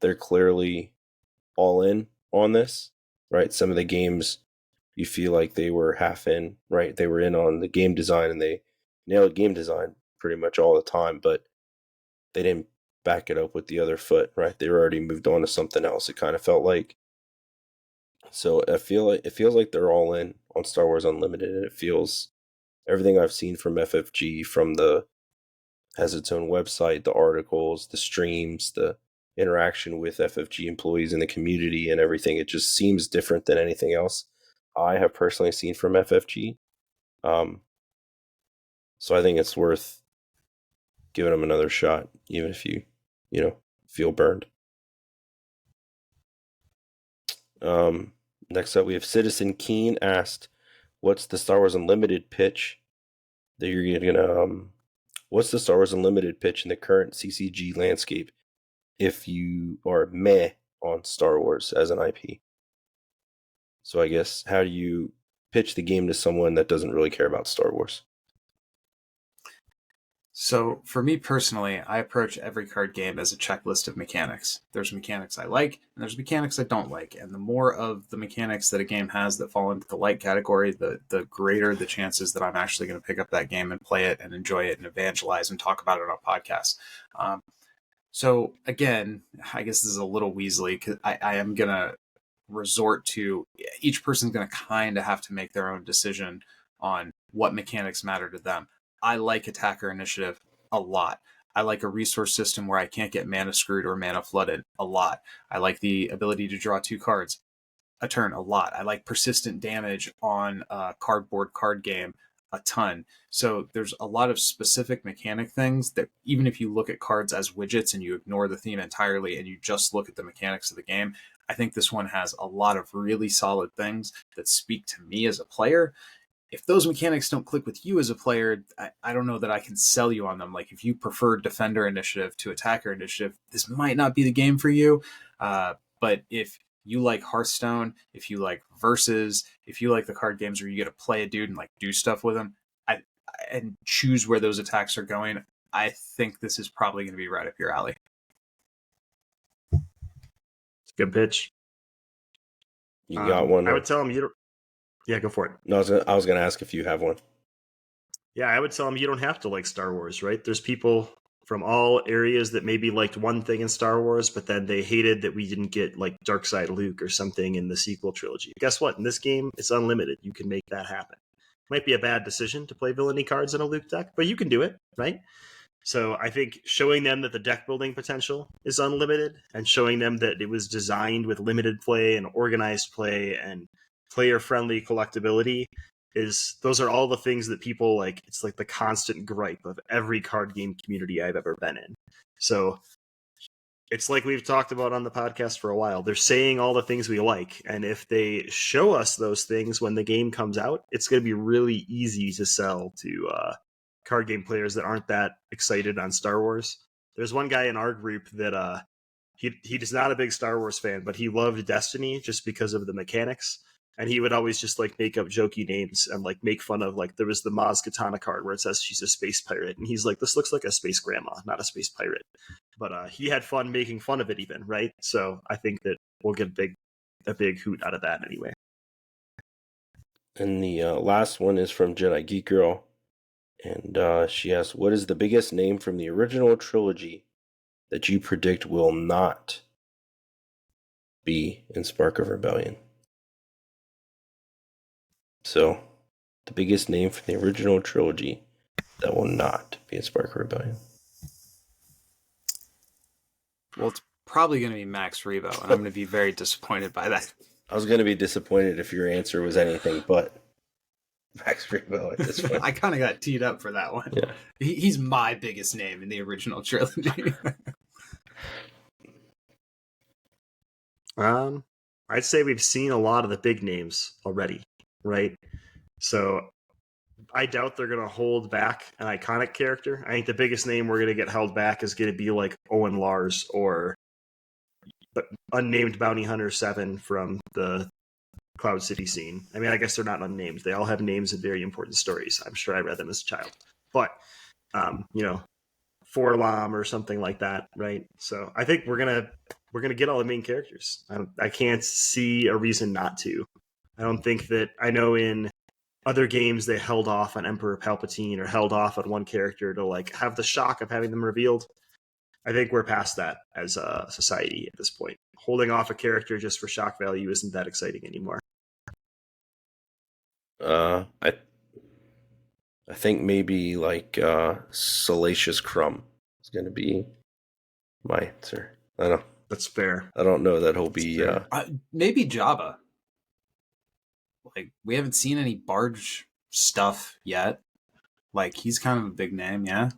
they're clearly all in on this, right? Some of the games you feel like they were half in, right? They were in on the game design and they nailed game design pretty much all the time, but they didn't back it up with the other foot, right? They were already moved on to something else, it kind of felt like. So it feels like they're all in on Star Wars Unlimited, and it feels everything I've seen from FFG, from has its own website, the articles, the streams, the interaction with FFG employees in the community and everything. It just seems different than anything else I have personally seen from FFG. So I think it's worth giving them another shot, even if you feel burned. Next up, we have Citizen Keen asked, "What's the Star Wars Unlimited pitch that you're gonna? What's the Star Wars Unlimited pitch in the current CCG landscape if you are meh on Star Wars as an IP?" So I guess, how do you pitch the game to someone that doesn't really care about Star Wars? So for me personally, I approach every card game as a checklist of mechanics. There's mechanics I like, and there's mechanics I don't like. And the more of the mechanics that a game has that fall into the like category, the greater the chances that I'm actually going to pick up that game and play it and enjoy it and evangelize and talk about it on podcasts. So again, I guess this is a little Weasley, because I am going to resort to, each person's going to kind of have to make their own decision on what mechanics matter to them. I like attacker initiative a lot. I like a resource system where I can't get mana screwed or mana flooded a lot. I like the ability to draw 2 cards a turn a lot. I like persistent damage on a cardboard card game a ton. So there's a lot of specific mechanic things that even if you look at cards as widgets and you ignore the theme entirely and you just look at the mechanics of the game, I think this one has a lot of really solid things that speak to me as a player. If those mechanics don't click with you as a player, I don't know that I can sell you on them. Like if you prefer defender initiative to attacker initiative, this might not be the game for you. But if you like Hearthstone, if you like Versus, if you like the card games where you get to play a dude and like do stuff with him, and choose where those attacks are going, I think this is probably going to be right up your alley. It's a good pitch. You got one? I would tell him you don't. Yeah, go for it. No, I was going to ask if you have one. Yeah, I would tell him you don't have to like Star Wars, right? There's people from all areas that maybe liked one thing in Star Wars, but then they hated that we didn't get like Dark Side Luke or something in the sequel trilogy. Guess what? In this game, it's unlimited. You can make that happen. Might be a bad decision to play villainy cards in a Luke deck, but you can do it, right? So I think showing them that the deck building potential is unlimited and showing them that it was designed with limited play and organized play and player-friendly collectability those are all the things that people like. It's like the constant gripe of every card game community I've ever been in. So it's like we've talked about on the podcast for a while. They're saying all the things we like, and if they show us those things when the game comes out, it's going to be really easy to sell to card game players that aren't that excited on Star Wars. There's one guy in our group that he's not a big Star Wars fan, but he loved Destiny just because of the mechanics. And he would always just like make up jokey names and like make fun of like there was the Maz Katana card where it says she's a space pirate, and he's like, this looks like a space grandma, not a space pirate. But he had fun making fun of it even, right? So I think that we'll get a big hoot out of that anyway. And the last one is from Jedi Geek Girl, and she asks, "What is the biggest name from the original trilogy that you predict will not be in Spark of Rebellion?" So, the biggest name from the original trilogy that will not be in Spark of Rebellion. Well, it's probably going to be Max Rebo, and I'm going to be very disappointed by that. I was going to be disappointed if your answer was anything but Max Rebo at this point. I kind of got teed up for that one. Yeah. He's my biggest name in the original trilogy. I'd say we've seen a lot of the big names already, right? So I doubt they're going to hold back an iconic character. I think the biggest name we're going to get held back is going to be like Owen Lars or unnamed Bounty Hunter 7 from the Cloud City scene. I mean, I guess they're not unnamed. They all have names and very important stories. I'm sure I read them as a child. But, Forlam or something like that, right? So I think we're gonna get all the main characters. I can't see a reason not to. I don't think that I know in other games they held off on Emperor Palpatine or held off on one character to like have the shock of having them revealed. I think we're past that as a society at this point. Holding off a character just for shock value isn't that exciting anymore. I think maybe like Salacious Crumb is going to be my answer. That's fair. I don't know that he'll be. Maybe Jabba. Like, we haven't seen any barge stuff yet. Like, he's kind of a big name, yeah.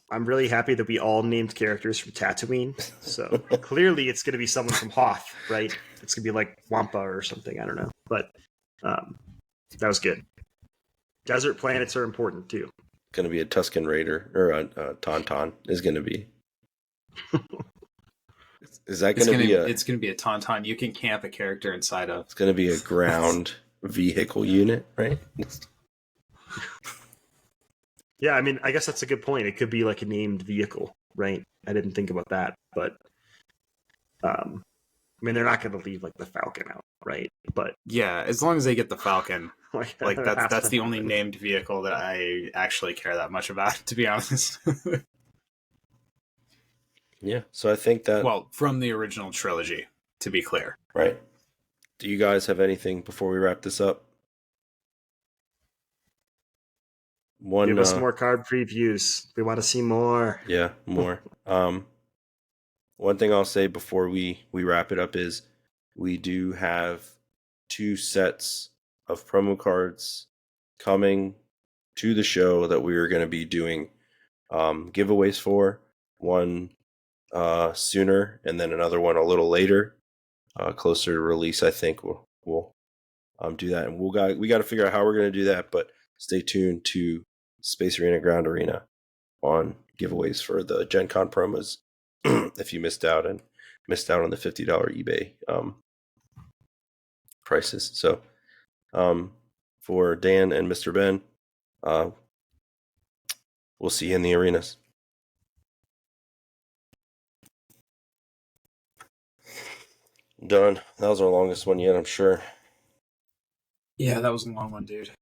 I'm really happy that we all named characters from Tatooine. So clearly it's going to be someone from Hoth, right? It's going to be like Wampa or something. I don't know. But that was good. Desert planets are important too. Going to be a Tusken Raider or a Tauntaun is going to be. Is that going to be It's going to be a Tauntaun. You can camp a character inside of. It's going to be a ground vehicle unit, right? Yeah, I mean, I guess that's a good point. It could be like a named vehicle, right? I didn't think about that, but I mean, they're not going to leave like the Falcon out, right? But yeah, as long as they get the Falcon, like that's the only happen. named vehicle that I actually care that much about, to be honest. Yeah, so I think that. Well, from the original trilogy, to be clear. Right. Do you guys have anything before we wrap this up? One, Give us more card previews. We want to see more. Yeah, more. One thing I'll say before we wrap it up is we do have 2 sets of promo cards coming to the show that we are going to be doing giveaways for. One sooner, and then another one a little later, closer to release. I think we'll do that, and we got to figure out how we're going to do that. But stay tuned to Space Arena Ground Arena on giveaways for the Gen Con promos if you missed out on the $50 eBay prices. So for Dan and Mr. Ben, we'll see you in the arenas. Done. That was our longest one yet, I'm sure. Yeah, that was a long one, dude.